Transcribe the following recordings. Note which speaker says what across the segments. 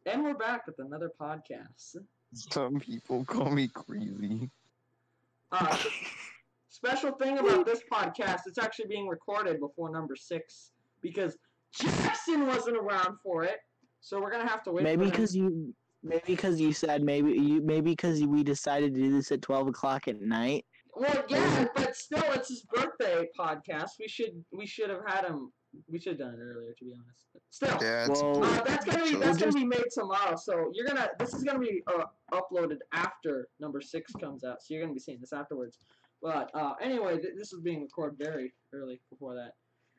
Speaker 1: And we're back with another podcast.
Speaker 2: Some people call me crazy.
Speaker 1: Special thing about this podcast, it's actually being recorded before number 6 because Jackson wasn't around for it. So we're gonna have to wait.
Speaker 3: Maybe because you said maybe because we decided to do this at 12 o'clock at night.
Speaker 1: Well, yeah, but still, it's his birthday podcast. We should have had him. We should have done it earlier, to be honest. But still,
Speaker 2: Yeah,
Speaker 1: that's gonna be made tomorrow. So this is gonna be uploaded after number 6 comes out. So you're gonna be seeing this afterwards. But anyway, this is being recorded very early before that.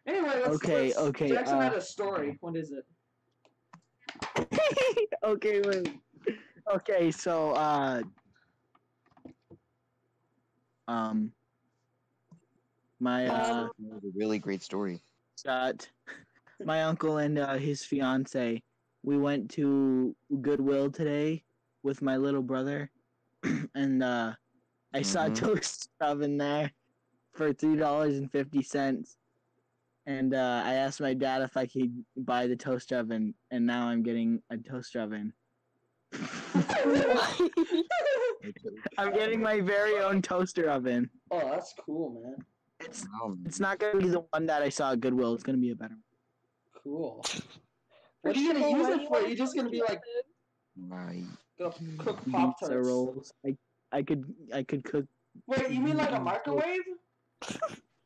Speaker 1: Anyway, let's Jackson had a story. What is it?
Speaker 3: Okay, wait. Okay, so my
Speaker 2: it was a really great story.
Speaker 3: got my uncle and his fiance. We went to Goodwill today with my little brother, and I saw a toast oven there for $3.50. And I asked my dad if I could buy the toaster oven, and now I'm getting a toaster oven. I'm getting my very own toaster oven.
Speaker 1: Oh, that's cool, man.
Speaker 3: It's not gonna be the one that I saw at Goodwill. It's gonna be a better one.
Speaker 1: Cool. What are you gonna use it for? You're just gonna be like,
Speaker 2: Right.
Speaker 1: go cook Pop
Speaker 3: Pizza
Speaker 1: Tarts.
Speaker 3: rolls. I could cook.
Speaker 1: Wait, you mean like a microwave?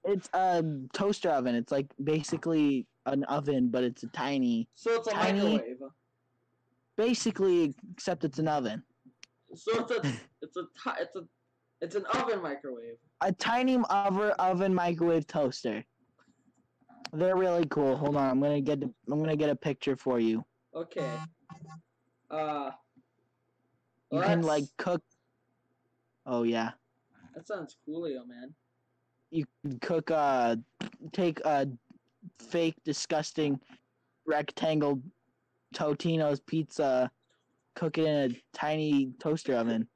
Speaker 3: It's a toaster oven. It's like basically an oven, but it's a tiny.
Speaker 1: So it's a
Speaker 3: Tiny.
Speaker 1: microwave.
Speaker 3: Basically, except it's an oven.
Speaker 1: So it's an oven microwave.
Speaker 3: A tiny oven microwave toaster. They're really cool. Hold on, I'm gonna get a picture for you.
Speaker 1: Okay.
Speaker 3: You can like cook. Oh yeah.
Speaker 1: That sounds coolio, man.
Speaker 3: You can cook. Take a fake, disgusting, rectangle Totino's pizza. Cook it in a tiny toaster oven.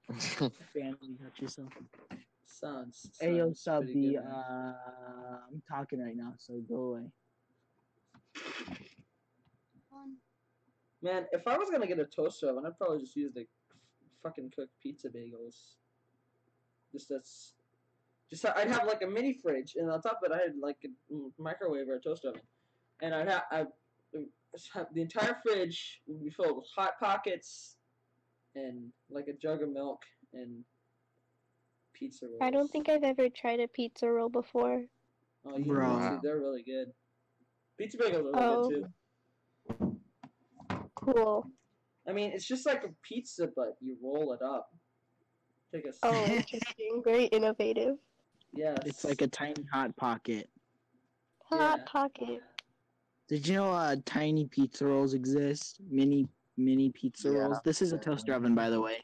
Speaker 3: Family, touch yourself.
Speaker 1: Sounds
Speaker 3: Ayo, sub
Speaker 1: pretty
Speaker 3: the
Speaker 1: good, man.
Speaker 3: I'm talking right now, so go away.
Speaker 1: Man, if I was gonna get a toaster oven, I'd probably just use the fucking cooked pizza bagels. I'd have like a mini fridge, and on top of it, I had like a microwave or a toaster oven, and I'd have the entire fridge would be filled with Hot Pockets, and like a jug of milk and pizza rolls.
Speaker 4: I don't think I've ever tried a pizza roll before.
Speaker 1: Oh, you
Speaker 3: Bro.
Speaker 1: need to. They're really good. Pizza bagels are really good too.
Speaker 4: Cool.
Speaker 1: I mean, it's just like a pizza, but you roll it up. Take a.
Speaker 4: Oh, interesting. Very innovative.
Speaker 1: Yes.
Speaker 3: It's like a tiny hot pocket.
Speaker 4: Hot
Speaker 1: Yeah.
Speaker 4: Pocket.
Speaker 3: Did you know tiny pizza rolls exist? Mini pizza
Speaker 2: Yeah.
Speaker 3: rolls. This is a toaster oven, by the way.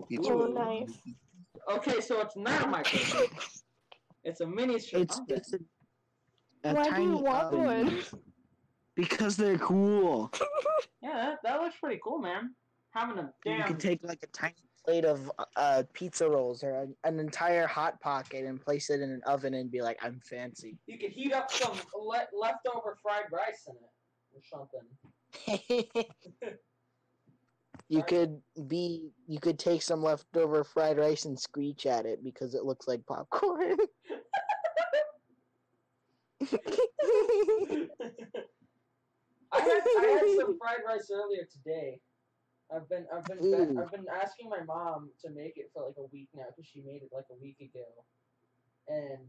Speaker 2: Pizza
Speaker 4: Oh,
Speaker 2: roll.
Speaker 4: nice.
Speaker 1: Okay, so it's not a microwave. It's a miniature.
Speaker 3: It's a
Speaker 4: Why do
Speaker 3: tiny
Speaker 4: you want
Speaker 3: oven.
Speaker 4: one?
Speaker 3: Because they're cool.
Speaker 1: Yeah, that looks pretty cool, man. Having a
Speaker 3: You
Speaker 1: damn.
Speaker 3: can take like a tiny plate of pizza rolls or an entire hot pocket and place it in an oven and be like, I'm fancy.
Speaker 1: You could heat up some leftover fried rice in it or something.
Speaker 3: You could take some leftover fried rice and screech at it because it looks like popcorn.
Speaker 1: I had some fried rice earlier today. I've been
Speaker 3: Ooh.
Speaker 1: asking my mom to make it for like a week now because she made it like a week ago, and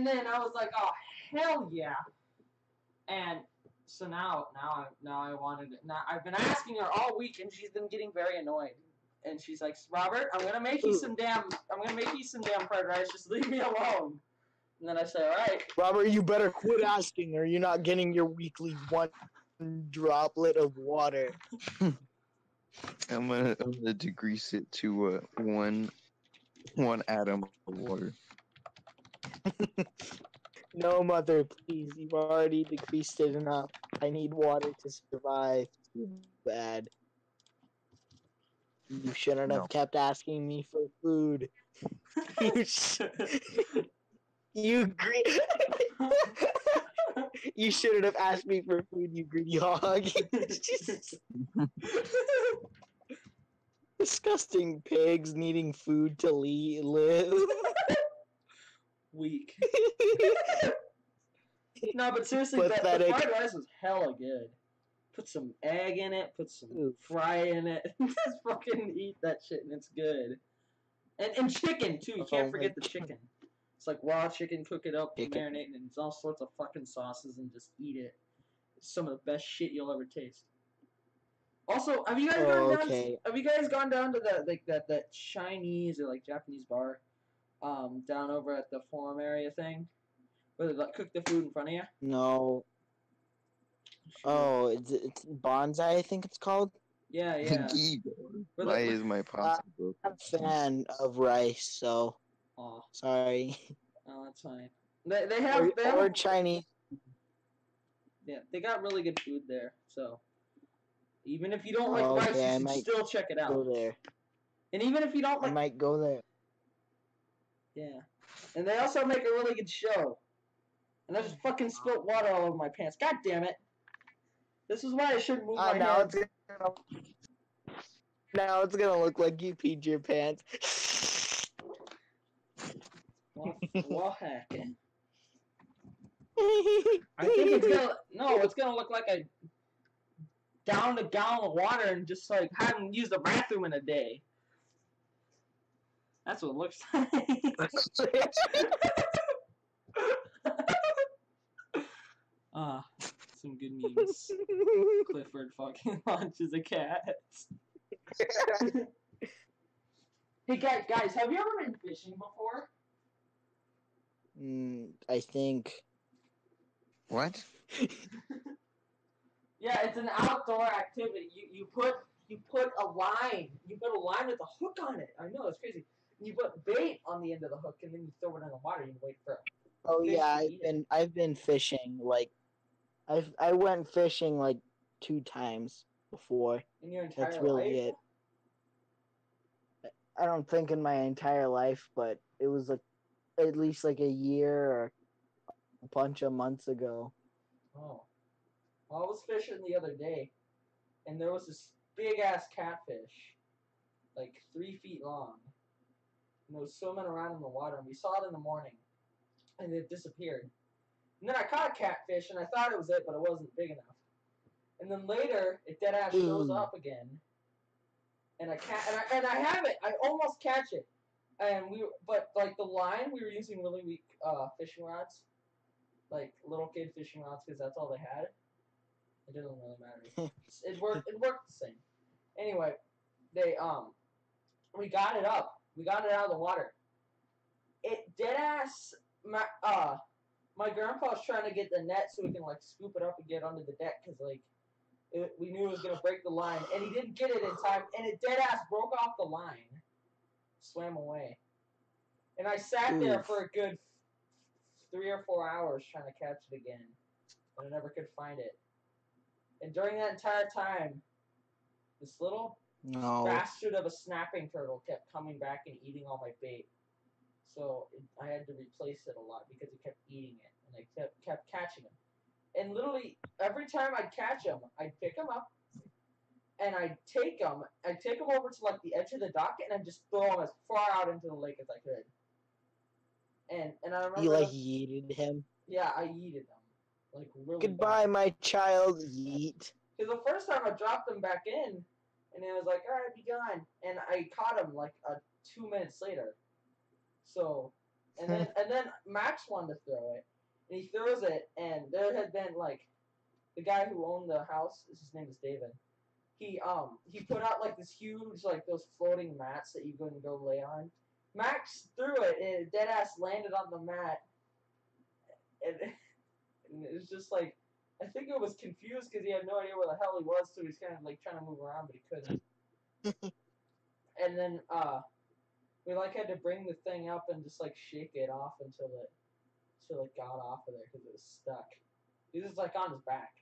Speaker 1: then I was like, oh hell yeah, and so now I wanted it. Now I've been asking her all week and she's been getting very annoyed, and she's like, Robert, I'm gonna make you some damn fried rice. Just leave me alone. And then I say, all right.
Speaker 3: Robert, you better quit asking or you're not getting your weekly one droplet of water.
Speaker 2: I'm gonna degrease it to one atom of water.
Speaker 3: No, mother, please. You've already decreased it enough. I need water to survive. Too bad. You shouldn't
Speaker 2: No.
Speaker 3: have kept asking me for food. You You shouldn't have asked me for food, you greedy hog. Jesus. Disgusting pigs needing food to live.
Speaker 1: Weak. No, but seriously, the
Speaker 3: Pathetic.
Speaker 1: fried rice was hella good. Put some egg in it, put some
Speaker 3: Ooh.
Speaker 1: fry in it. Just fucking eat that shit and it's good. And chicken too. You can't
Speaker 3: Oh
Speaker 1: forget
Speaker 3: my
Speaker 1: the chicken. It's like raw chicken, cook it up,
Speaker 3: Chicken.
Speaker 1: marinate, and it's all sorts of fucking sauces and just eat it. It's some of the best shit you'll ever taste. Also, have you guys gone down?
Speaker 3: Okay.
Speaker 1: Have you guys gone down to that Chinese or like Japanese bar, down over at the forum area thing, where they like cook the food in front of you?
Speaker 3: No. Oh, it's bonsai, I think it's called.
Speaker 1: Yeah, yeah.
Speaker 2: Igor.
Speaker 1: Where
Speaker 2: Why
Speaker 1: the-
Speaker 2: is my possible?
Speaker 3: I'm a fan of rice, so
Speaker 1: Aw,
Speaker 3: sorry.
Speaker 1: oh, that's fine. They have
Speaker 3: Or Chinese.
Speaker 1: yeah, they got really good food there. So even if you don't like
Speaker 3: Oh,
Speaker 1: rice,
Speaker 3: okay, I
Speaker 1: you should
Speaker 3: might
Speaker 1: still check it
Speaker 3: Go
Speaker 1: out.
Speaker 3: there.
Speaker 1: And even if you don't
Speaker 3: I
Speaker 1: like,
Speaker 3: might go there.
Speaker 1: yeah. And they also make a really good show. And I just fucking spilled water all over my pants. God damn it! This is why I shouldn't move my
Speaker 3: Now
Speaker 1: hands.
Speaker 3: it's gonna look like you peed your pants.
Speaker 1: Wall hacking. I think it's gonna look like I downed a gallon of water and just like haven't used the bathroom in a day. That's what it looks like. Some good memes. Clifford fucking launches a cat. Hey guys, have you ever been fishing before?
Speaker 3: I think.
Speaker 2: What?
Speaker 1: Yeah, it's an outdoor activity. You put a line. You put a line with a hook on it. I know, it's crazy. You put bait on the end of the hook and then you throw it in the water and you wait for it.
Speaker 3: Oh
Speaker 1: Fish
Speaker 3: yeah,
Speaker 1: to eat it.
Speaker 3: I've been fishing like I went fishing like 2 times before.
Speaker 1: In your entire
Speaker 3: That's really
Speaker 1: life?
Speaker 3: it. I don't think in my entire life, but it was like at least like a year or a bunch of months ago.
Speaker 1: Oh. Well, I was fishing the other day, and there was this big ass catfish, like 3 feet long, and it was swimming around in the water, and we saw it in the morning, and it disappeared. And then I caught a catfish, and I thought it was it, but it wasn't big enough. And then later, it dead ass shows up again, and I have it. I almost catch it, but like the line, we were using really weak fishing rods, like little kid fishing rods, because that's all they had. It doesn't really matter. It worked the same. Anyway, we got it up. We got it out of the water. It dead ass. My grandpa was trying to get the net so we can like scoop it up and get onto the deck because like we knew it was gonna break the line, and he didn't get it in time, and it dead ass broke off the line, swam away, and I sat there for a good 3 or 4 hours trying to catch it again, and I never could find it. And during that entire time, this little bastard of a snapping turtle kept coming back and eating all my bait. So I had to replace it a lot because it kept eating it, and I kept catching him. And literally every time I'd catch him, I'd pick him up, and I'd take him over to like the edge of the dock, and I'd just throw him as far out into the lake as I could. And I remember
Speaker 3: You like yeeted him?
Speaker 1: Yeah, I yeeted him. Like really
Speaker 3: Goodbye,
Speaker 1: bad.
Speaker 3: my child. Yeet.
Speaker 1: Because the first time I dropped him back in, and it was like, all right, be gone. And I caught him like 2 minutes later. So, and then Max wanted to throw it, and he throws it, and there had been like, the guy who owned the house, his name is David. He put out like this huge like those floating mats that you can go lay on. Max threw it, and it dead ass landed on the mat, and it was just like, I think it was confused because he had no idea where the hell he was, so he's kind of like trying to move around, but he couldn't. And then we like had to bring the thing up and just like shake it off until it got off of there because it was stuck. He was like on his back,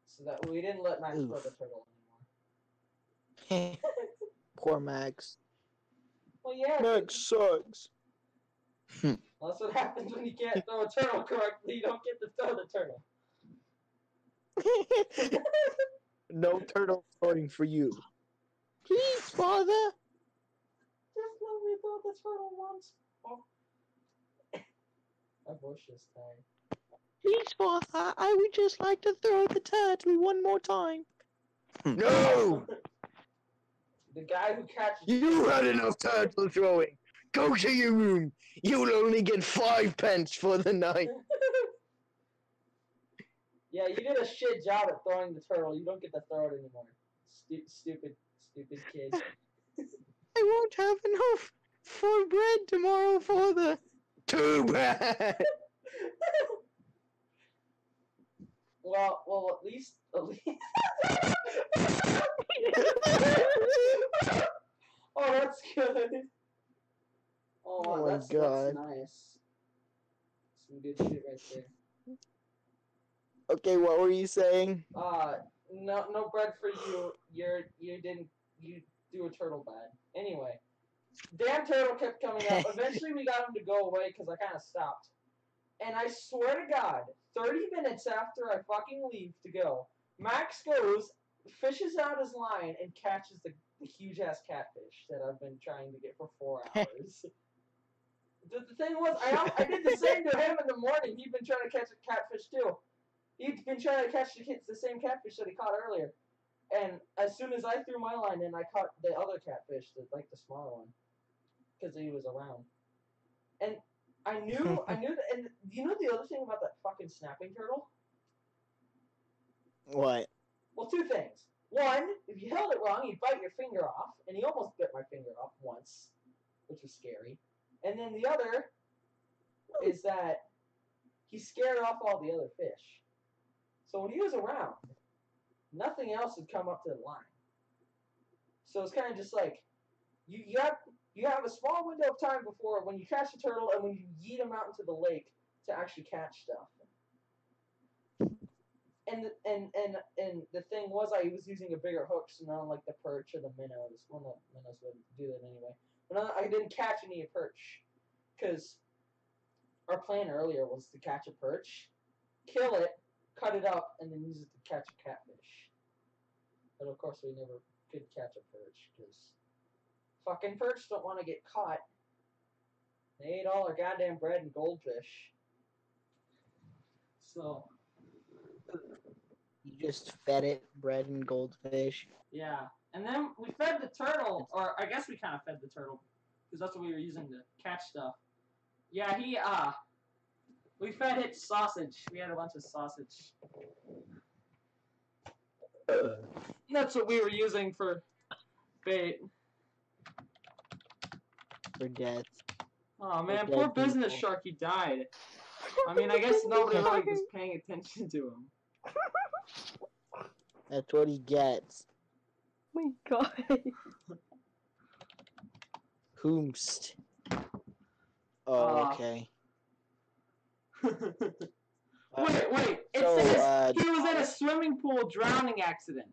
Speaker 1: so that we didn't let Max throw the turtle anymore.
Speaker 3: Poor Max.
Speaker 1: Well, yeah.
Speaker 3: Max sucks.
Speaker 1: That's what happens when you can't throw a turtle correctly. You don't get to throw the turtle.
Speaker 3: No turtle throwing for you. Please, father.
Speaker 1: Just let me throw the turtle once. Oh. My bush is tired.
Speaker 3: Please, father. I would just like to throw the turtle one more time. No!
Speaker 1: The guy who catches
Speaker 3: You had enough turtle throwing. Go to your room. You'll only get 5 pence for the night.
Speaker 1: Yeah, you did a shit job at throwing the turtle. You don't get to throw it anymore. Stupid kid.
Speaker 3: I won't have enough for bread tomorrow, father. Too bad.
Speaker 1: Well, at least. Oh, that's good. Oh,
Speaker 3: Oh my
Speaker 1: that's
Speaker 3: God.
Speaker 1: nice. Some good shit right there.
Speaker 3: Okay, what were you saying?
Speaker 1: No bread for you. You do a turtle bad. Anyway, damn turtle kept coming up. Eventually, we got him to go away because I kind of stopped. And I swear to God, 30 minutes after I fucking leave to go, Max goes, fishes out his line, and catches the huge ass catfish that I've been trying to get for 4 hours. The thing was, I did the same to him in the morning. He'd been trying to catch a catfish too. He'd been trying to catch the same catfish that he caught earlier. And as soon as I threw my line in, I caught the other catfish, the smaller one, because he was around. And I knew that. And you know the other thing about that fucking snapping turtle?
Speaker 3: What?
Speaker 1: Well, 2 things. One, if you held it wrong, he'd bite your finger off, and he almost bit my finger off once, which was scary. And then the other is that he scared off all the other fish. So when he was around, nothing else would come up to the line. So it's kind of just like you have a small window of time before when you catch a turtle and when you yeet them out into the lake to actually catch stuff. And the thing was, I was using a bigger hook, so not like the perch or the minnows. Well, no, minnows wouldn't do that anyway. But I didn't catch any perch, because our plan earlier was to catch a perch, kill it, cut it up, and then use it to catch a catfish. But of course, we never could catch a perch, because fucking perch don't want to get caught. They ate all our goddamn bread and goldfish. So.
Speaker 3: You just fed it bread and goldfish.
Speaker 1: Yeah. And then we fed the turtle, or I guess we kind of fed the turtle, because that's what we were using to catch stuff. Yeah, we fed it sausage. We had a bunch of sausage. That's what we were using for bait.
Speaker 3: For death.
Speaker 1: Oh man,
Speaker 3: For
Speaker 1: poor
Speaker 3: dead
Speaker 1: business
Speaker 3: people.
Speaker 1: shark, he died. I mean, I guess nobody really was paying attention to him.
Speaker 3: That's what he gets.
Speaker 4: Oh my God.
Speaker 3: Whomst. Oh, okay.
Speaker 1: Wait. It
Speaker 3: So,
Speaker 1: says he was in a swimming pool drowning accident.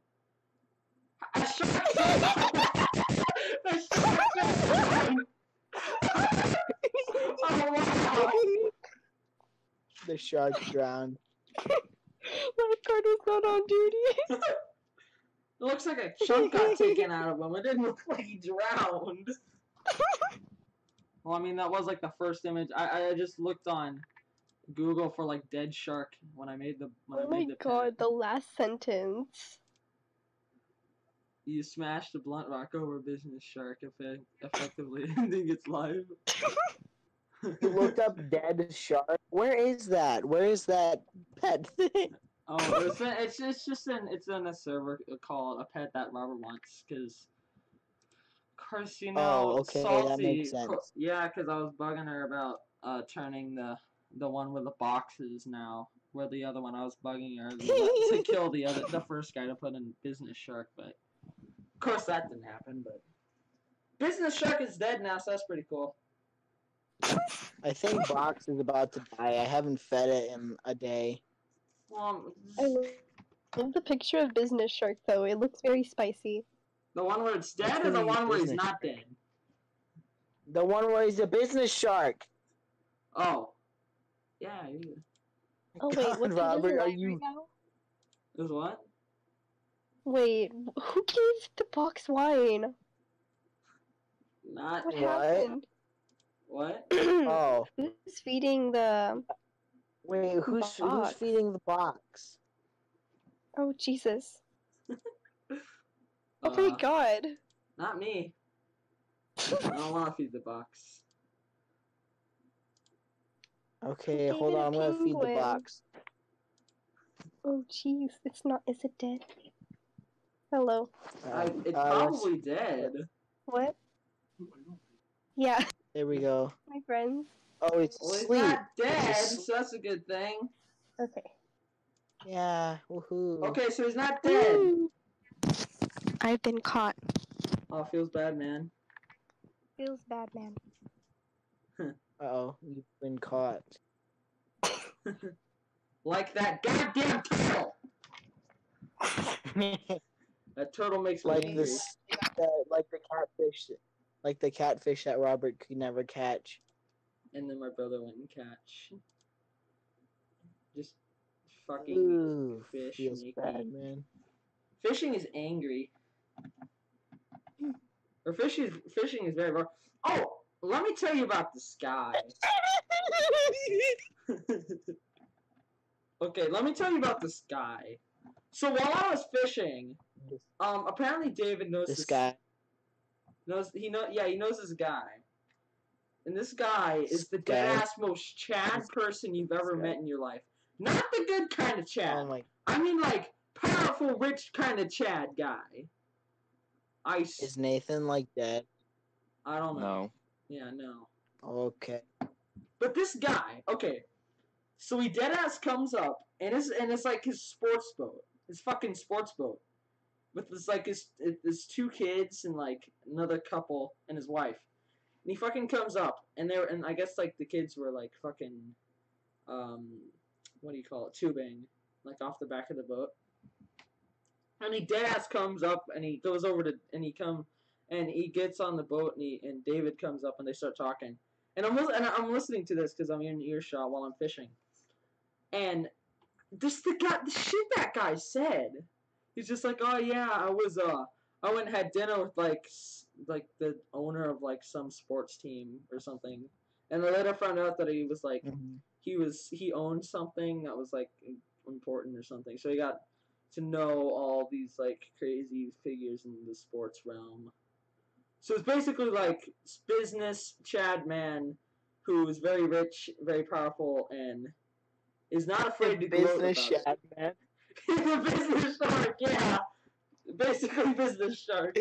Speaker 1: A shark A shark drowned. Oh, wow.
Speaker 3: The shark drowned.
Speaker 4: Lifeguard was not on duty.
Speaker 1: It looks like a chunk got taken out of him. It didn't look like he drowned. Well, I mean, that was like the first image. I just looked on Google for like dead shark when I made the
Speaker 4: Oh my God, the last sentence.
Speaker 1: You smashed a blunt rock over a business shark, effectively ending its life.
Speaker 3: You looked up dead shark. Where is that? Where is that pet thing?
Speaker 1: Oh, it's in a server called A Pet That Robert Wants, because, of course, you know,
Speaker 3: Oh, okay,
Speaker 1: Salty.
Speaker 3: that makes sense.
Speaker 1: Yeah, because I was bugging her about turning the one with the boxes now, where the other one I was bugging her to kill the first guy to put in business shark, but of course that didn't happen. But business shark is dead now, so that's pretty cool.
Speaker 3: I think Box is about to die. I haven't fed it in a day.
Speaker 4: I love the picture of Business Shark, though. It looks very spicy.
Speaker 1: The one where it's dead,
Speaker 3: It's
Speaker 1: or the
Speaker 3: gonna be
Speaker 1: one where he's
Speaker 3: business
Speaker 1: not
Speaker 3: shark.
Speaker 1: dead?
Speaker 3: The one where he's a business shark.
Speaker 1: Oh. Yeah, you.
Speaker 4: Oh wait,
Speaker 3: God,
Speaker 4: what's
Speaker 3: Robert,
Speaker 4: his
Speaker 3: are
Speaker 4: line
Speaker 3: you?
Speaker 4: right now?
Speaker 1: It was what?
Speaker 4: Wait, who gave the box wine?
Speaker 1: Not
Speaker 4: What
Speaker 3: What?
Speaker 4: happened?
Speaker 1: what?
Speaker 3: Oh,
Speaker 4: Who's feeding the
Speaker 3: wait, who's
Speaker 4: box?
Speaker 3: feeding the box?
Speaker 4: Oh Jesus! Oh my
Speaker 1: Uh,
Speaker 4: God!
Speaker 1: not me. I don't want to feed the box.
Speaker 3: Okay,
Speaker 4: Who
Speaker 3: hold
Speaker 4: gave it
Speaker 3: on,
Speaker 4: a
Speaker 3: I'm gonna feed the
Speaker 4: penguin?
Speaker 3: box.
Speaker 4: Oh jeez, it's not. Is it dead? Hello.
Speaker 1: It's
Speaker 3: let's-
Speaker 1: probably dead.
Speaker 4: What? Yeah,
Speaker 3: There we go.
Speaker 4: my friends.
Speaker 3: Oh, it's
Speaker 1: Well, he's
Speaker 3: asleep.
Speaker 1: not dead,
Speaker 3: It's
Speaker 1: so that's a good thing.
Speaker 4: Okay.
Speaker 3: Yeah, woohoo.
Speaker 1: Okay, so he's not dead.
Speaker 4: Woo! I've been caught.
Speaker 1: Oh, feels bad, man.
Speaker 4: Feels bad, man.
Speaker 3: Uh-oh, you've been caught.
Speaker 1: Like that goddamn turtle. That turtle makes me
Speaker 3: like
Speaker 1: angry.
Speaker 3: like the catfish that Robert could never catch.
Speaker 1: And then my brother went and catch. Just fucking
Speaker 3: Ooh,
Speaker 1: fish
Speaker 3: feels
Speaker 1: make
Speaker 3: bad,
Speaker 1: me.
Speaker 3: man.
Speaker 1: Fishing is angry. Or fishing is very rough. Oh, let me tell you about the sky. Okay, let me tell you about the sky. So while I was fishing, apparently David knows
Speaker 3: This guy.
Speaker 1: he knows this guy. And this guy is the
Speaker 3: Guy.
Speaker 1: dead ass most Chad person you've ever
Speaker 3: guy.
Speaker 1: met in your life. Not the good kind of Chad.
Speaker 3: Oh my.
Speaker 1: I mean like powerful, rich kind of Chad guy.
Speaker 3: Is Nathan like dead?
Speaker 1: I don't know.
Speaker 2: No.
Speaker 1: Yeah, no.
Speaker 3: Okay.
Speaker 1: But this guy, okay. So he dead ass comes up and it's like his sports boat. His fucking sports boat. With this like his two kids and like another couple and his wife. And he fucking comes up and I guess like the kids were like fucking what do you call it? Tubing. Like off the back of the boat. And he dead ass comes up and he goes over to and he gets on the boat and David comes up and they start talking. And I'm listening to this because I'm in earshot while I'm fishing. And the shit that guy said. He's just like, oh yeah, I went and had dinner with like the owner of like some sports team or something. And I later found out that he was like he owned something that was like important or something. So he got to know all these like crazy figures in the sports realm. So it's basically like business Chad man who is very rich, very powerful, and is not afraid to gloat about
Speaker 3: business
Speaker 1: it.
Speaker 3: Shad, man.
Speaker 1: He's a business shark, yeah. Basically business shark.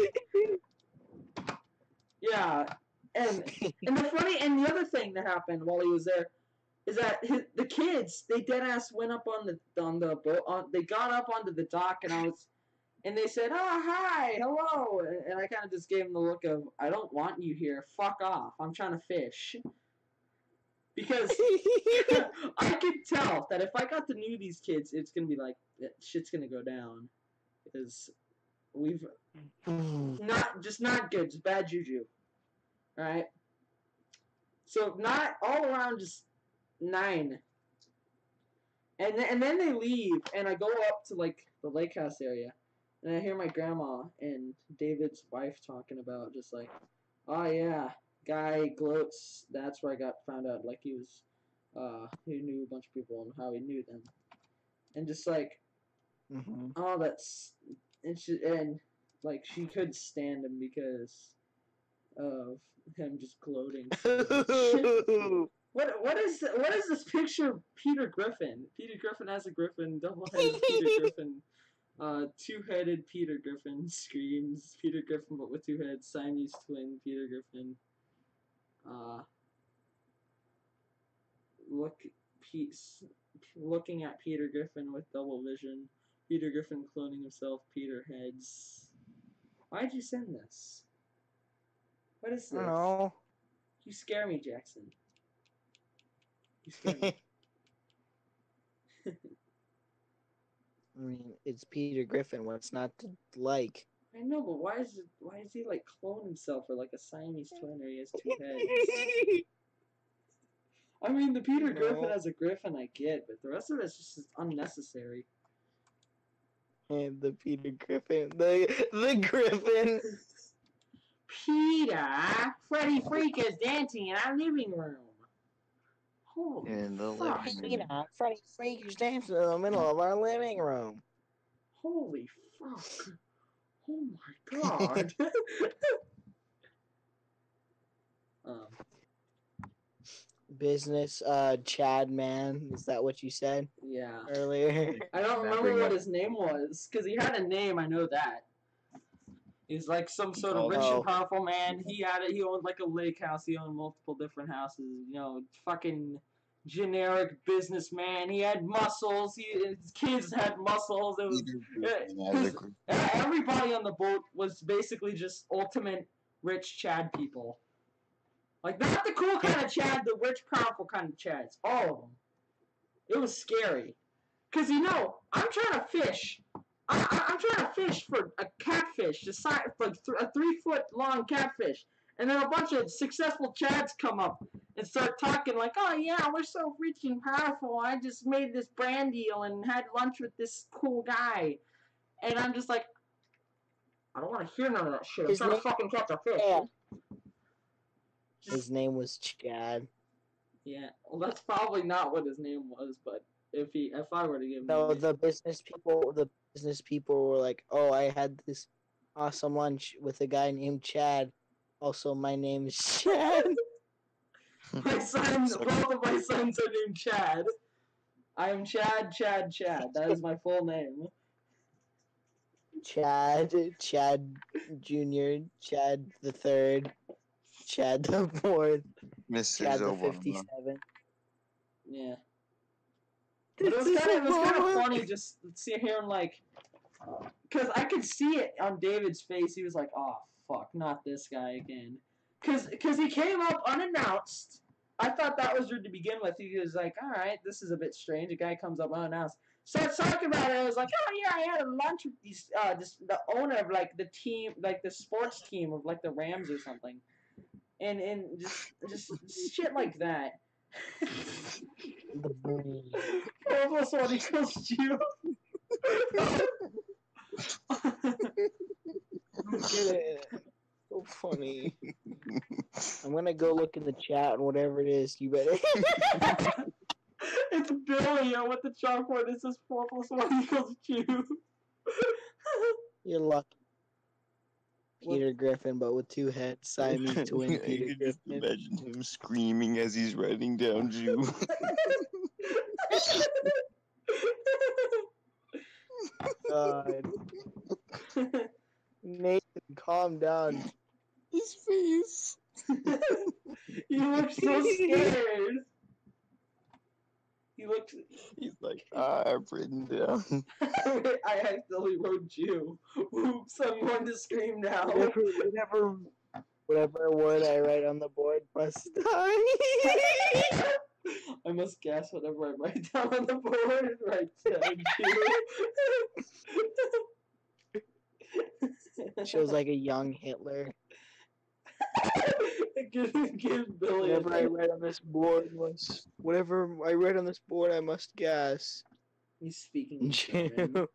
Speaker 1: Yeah. And the other thing that happened while he was there is that the kids, they dead ass went up on the boat, they got up onto the dock and they said, oh, hi, hello. And I kind of just gave them the look of, I don't want you here. Fuck off. I'm trying to fish. Because I could tell that if I got to know these kids, it's going to be like, shit's going to go down. Because we've, not good, just bad juju. Alright? So, not all around, just 9. And then they leave, and I go up to, like, the lake house area. And I hear my grandma and David's wife talking about just like, oh yeah, guy gloats. That's where I found out like he knew a bunch of people and how he knew them, and just like, oh that's and like she couldn't stand him because of him just gloating. What is this picture of Peter Griffin? Peter Griffin has a griffin, double-headed Peter Griffin. Two-headed Peter Griffin screams. Peter Griffin, but with 2 heads. Siamese twin Peter Griffin. Looking at Peter Griffin with double vision. Peter Griffin cloning himself. Peter heads. Why'd you send this? What is this?
Speaker 3: I don't know.
Speaker 1: You scare me, Jackson. You scare me.
Speaker 3: I mean, it's Peter Griffin. What's not to like?
Speaker 1: I know, but why is he like clone himself or like a Siamese twin or he has 2 heads? I mean, the Peter
Speaker 3: No.
Speaker 1: Griffin as a Griffin I get, but the rest of it's just unnecessary.
Speaker 3: And the Peter Griffin, the Griffin.
Speaker 1: Peter, Freddy Freak is dancing in our living room. Holy
Speaker 2: In the
Speaker 1: fuck.
Speaker 2: living room.
Speaker 3: Freddy Freak is dancing in the middle of our living room.
Speaker 1: Holy fuck. Oh my god. um,
Speaker 3: Business, Chad man. Is that what you said
Speaker 1: yeah.
Speaker 3: earlier?
Speaker 1: I don't remember
Speaker 2: Remembering
Speaker 1: what
Speaker 2: it.
Speaker 1: his name was, because he had a name, I know that. He's like some sort of rich
Speaker 3: Oh.
Speaker 1: and powerful man. He owned like a lake house, he owned multiple different houses, you know, fucking generic businessman. He had muscles, his kids had muscles. It was
Speaker 2: Peter Griffin as a Griffin.
Speaker 1: everybody on the boat was basically just ultimate rich Chad people. Like, not the cool kind of Chad, the rich, powerful kind of Chads. All of them. It was scary. Because, you know, I'm trying to fish. I'm trying to fish for a catfish, like a 3-foot long catfish. And then a bunch of successful Chads come up and start talking like, oh, yeah, we're so rich and powerful. I just made this brand deal and had lunch with this cool guy. And I'm just like, I don't want to hear none of that shit. I'm
Speaker 3: His
Speaker 1: trying to
Speaker 3: name-
Speaker 1: fucking catch a fish.
Speaker 3: Yeah.
Speaker 1: Just-
Speaker 3: His name was Chad.
Speaker 1: Yeah, well, that's probably not what his name was, but if I were to give him
Speaker 3: No,
Speaker 1: a name,
Speaker 3: the business people were like, "Oh, I had this awesome lunch with a guy named Chad. Also, my name is Chad."
Speaker 1: both of my sons are named Chad. I am Chad. That is my full name.
Speaker 3: Chad Jr., Chad the Third, Chad the Fourth,
Speaker 2: Mrs.
Speaker 3: Chad the
Speaker 2: Obama.
Speaker 1: Yeah.
Speaker 3: $57.
Speaker 1: But it was
Speaker 3: This is
Speaker 1: kind of
Speaker 3: Obama.
Speaker 1: funny just see him like, because I could see it on David's face. He was like, "Oh fuck, not this guy again." Because he came up unannounced. I thought that was rude to begin with. He was like, "All right, this is a bit strange." A guy comes up unannounced, starts talking about it. I was like, "Oh yeah, I had a lunch with the owner of like the team, like the sports team of like the Rams or something," and just shit like that.
Speaker 3: The breed.
Speaker 1: 4 plus 1 equals 2.
Speaker 3: Get it. So funny. I'm gonna go look in the chat and whatever it is, you better.
Speaker 1: It's Billy with the chalkboard. It says 4 plus 1 equals 2.
Speaker 3: You're lucky. Peter Griffin, but with 2 heads. Siamese twin
Speaker 2: I
Speaker 3: Peter
Speaker 2: can just
Speaker 3: Griffin.
Speaker 2: imagine him screaming as he's writing down Jew.
Speaker 3: God. Nathan, calm down.
Speaker 2: His face.
Speaker 1: You look so scared. He looked.
Speaker 2: He's like, I've written down.
Speaker 1: I accidentally wrote Jew. Oops, I'm going to scream now.
Speaker 3: Whatever word I write on the board must die.
Speaker 1: I must guess whatever I write down on the board and write down Jew.
Speaker 3: Shows like a young Hitler.
Speaker 1: give Billy
Speaker 3: Whatever I write on this board I must guess.
Speaker 1: He's speaking in German.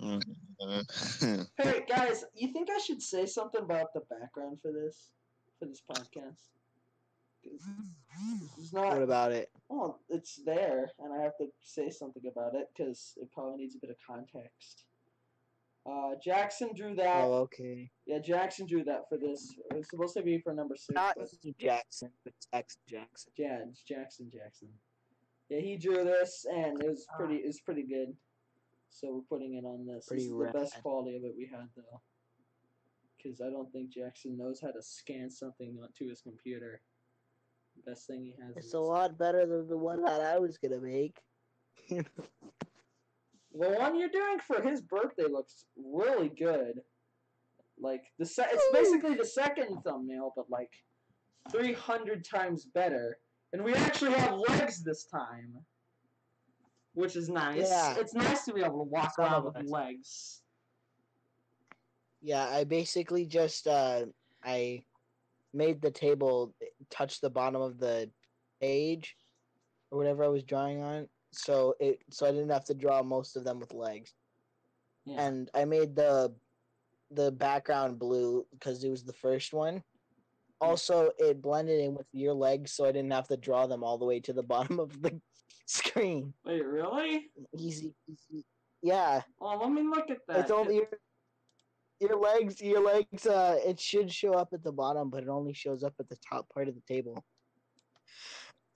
Speaker 3: Jew.
Speaker 1: Hey guys, you think I should say something about the background for this podcast? It's not.
Speaker 3: What about it?
Speaker 1: Well, it's there, and I have to say something about it because it probably needs a bit of context. Jackson drew that.
Speaker 3: Oh, okay.
Speaker 1: Yeah, Jackson drew that for this. It was supposed to be for number 6.
Speaker 3: Not
Speaker 1: but
Speaker 3: E. Jackson, but Jackson.
Speaker 1: yeah, it's Jackson. Yeah, he drew this, and it was pretty good. So we're putting it on this.
Speaker 3: Pretty
Speaker 1: This is the best
Speaker 3: rad.
Speaker 1: quality of it we had, though. Because I don't think Jackson knows how to scan something onto his computer. The best thing he has
Speaker 3: It's
Speaker 1: is...
Speaker 3: a lot better than the one that I was gonna make.
Speaker 1: The one you're doing for his birthday looks really good. Like, it's basically the second thumbnail, but like 300 times better. And we actually have legs this time. Which is nice.
Speaker 3: Yeah.
Speaker 1: It's nice to be able to walk
Speaker 3: Some
Speaker 1: around
Speaker 3: of
Speaker 1: with
Speaker 3: us.
Speaker 1: legs.
Speaker 3: Yeah, I basically just I made the table touch the bottom of the page or whatever I was drawing on, so I didn't have to draw most of them with legs.
Speaker 1: Yeah.
Speaker 3: And I made the background blue because it was the first one. Also, it blended in with your legs, so I didn't have to draw them all the way to the bottom of the screen.
Speaker 1: Wait, really?
Speaker 3: Easy. Yeah,
Speaker 1: Oh, let me look at that.
Speaker 3: it's only your legs. Your legs. It should show up at the bottom, but it only shows up at the top part of the table.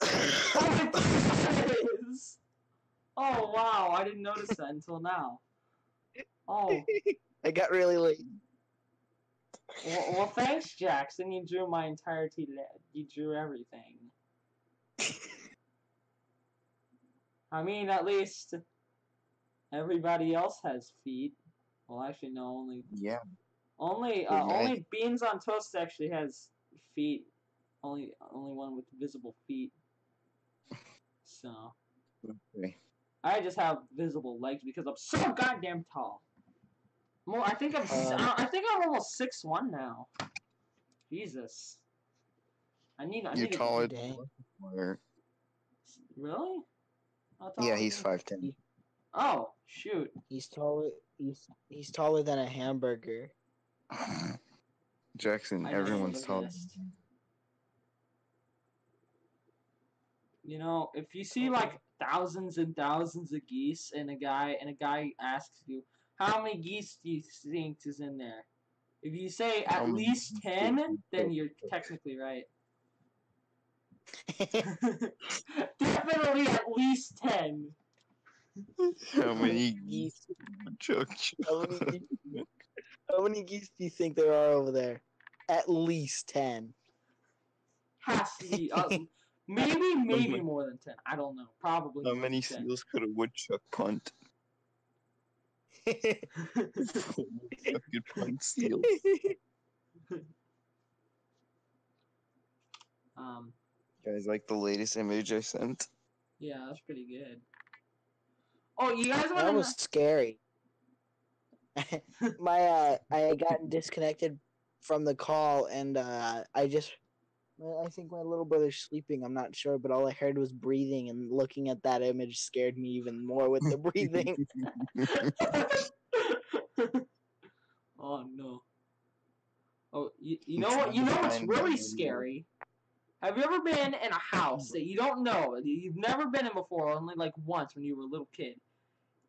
Speaker 1: Oh, it is. Oh, wow. I didn't notice that until now. Oh,
Speaker 3: I got really late.
Speaker 1: well, thanks, Jackson. You drew my entirety. You drew everything. I mean, at least everybody else has feet. Well, actually, no. Only Beans on Toast actually has feet. Only one with visible feet. So
Speaker 2: Okay.
Speaker 1: I just have visible legs because I'm so goddamn tall. I think I'm almost 6'1" now. Jesus. I need
Speaker 2: You're
Speaker 1: to-
Speaker 2: taller
Speaker 3: Dang.
Speaker 2: than
Speaker 1: Really? How tall
Speaker 2: Yeah,
Speaker 1: is
Speaker 2: he's
Speaker 1: he?
Speaker 2: 5'10".
Speaker 1: Oh, shoot.
Speaker 3: He's taller. He's taller than a hamburger.
Speaker 2: Jackson,
Speaker 1: I know
Speaker 2: everyone's
Speaker 1: those
Speaker 2: taller.
Speaker 1: exist. You know, if you see like thousands and thousands of geese and a guy asks you, how many geese do you think is in there? If you say at least 10, then you're technically right. Definitely at least 10.
Speaker 2: How many
Speaker 3: Geese.
Speaker 2: Chuck?
Speaker 3: How many geese do you think there are over there? At least 10.
Speaker 1: Has to be maybe more than 10. I don't know. Probably
Speaker 2: How
Speaker 1: more
Speaker 2: many
Speaker 1: than 10.
Speaker 2: seals could a woodchuck punt? Woodchuck could punt seals. Guys, like the latest image I sent?
Speaker 1: Yeah, that's pretty good. Oh, you guys want
Speaker 3: That
Speaker 1: to
Speaker 3: was scary. I had gotten disconnected from the call, and I think my little brother's sleeping. I'm not sure, but all I heard was breathing, and looking at that image scared me even more with the breathing.
Speaker 1: Oh no. Oh, you know what? You know what's really scary? Have you ever been in a house that you don't know, you've never been in before, only like once when you were a little kid?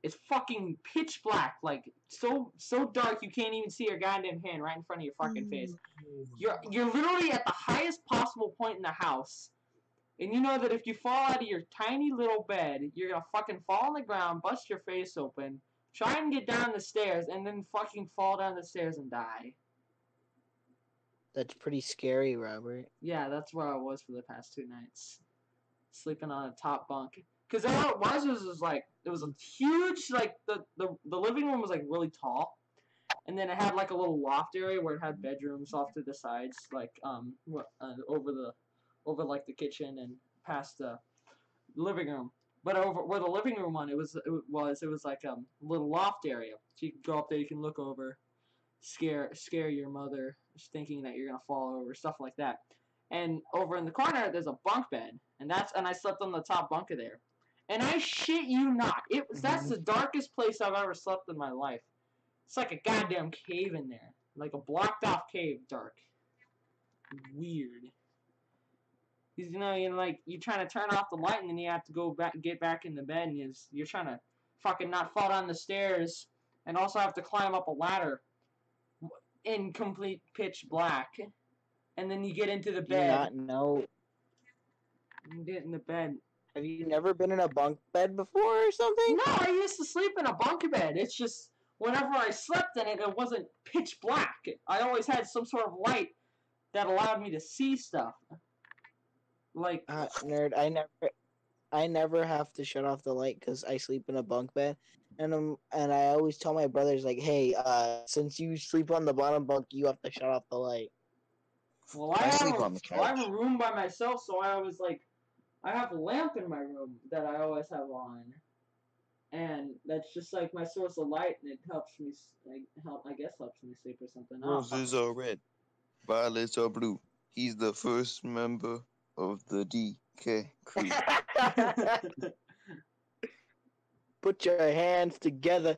Speaker 1: It's fucking pitch black, like so dark you can't even see your goddamn hand right in front of your fucking face. You're literally at the highest possible point in the house, and you know that if you fall out of your tiny little bed, you're gonna fucking fall on the ground, bust your face open, try and get down the stairs, and then fucking fall down the stairs and die.
Speaker 3: That's pretty scary, Robert.
Speaker 1: Yeah, that's where I was for the past 2 nights, sleeping on a top bunk. Cause all it was like it was a huge, like the living room was like really tall, and then it had like a little loft area where it had bedrooms off to the sides, like over like the kitchen and past the living room. But over where the living room it was like a little loft area. So you can go up there, you can look over, scare your mother, thinking that you're gonna fall over, stuff like that. And over in the corner, there's a bunk bed, and I slept on the top bunk of there. And I shit you not, that's the darkest place I've ever slept in my life. It's like a goddamn cave in there, like a blocked off cave, dark, weird. Because you're trying to turn off the light, and then you have to go back, get back in the bed, and you're trying to fucking not fall down the stairs, and also have to climb up a ladder in complete pitch black, and then you get into the
Speaker 3: Do you
Speaker 1: bed.
Speaker 3: not know?
Speaker 1: You get in the bed.
Speaker 3: Have you never been in a bunk bed before or something?
Speaker 1: No, I used to sleep in a bunk bed. It's just whenever I slept in it, it wasn't pitch black. I always had some sort of light that allowed me to see stuff. Like
Speaker 3: Nerd, I never have to shut off the light because I sleep in a bunk bed, and I always tell my brothers like, hey, since you sleep on the bottom bunk, you have to shut off the light.
Speaker 1: well,
Speaker 2: I sleep on the
Speaker 1: I have
Speaker 2: couch.
Speaker 1: a room by myself, so I always I have a lamp in my room that I always have on, and that's just like my source of light, and it helps me helps me sleep or something.
Speaker 2: Roses are red, violets are blue. He's the first member of the DK crew.
Speaker 3: Put your hands together.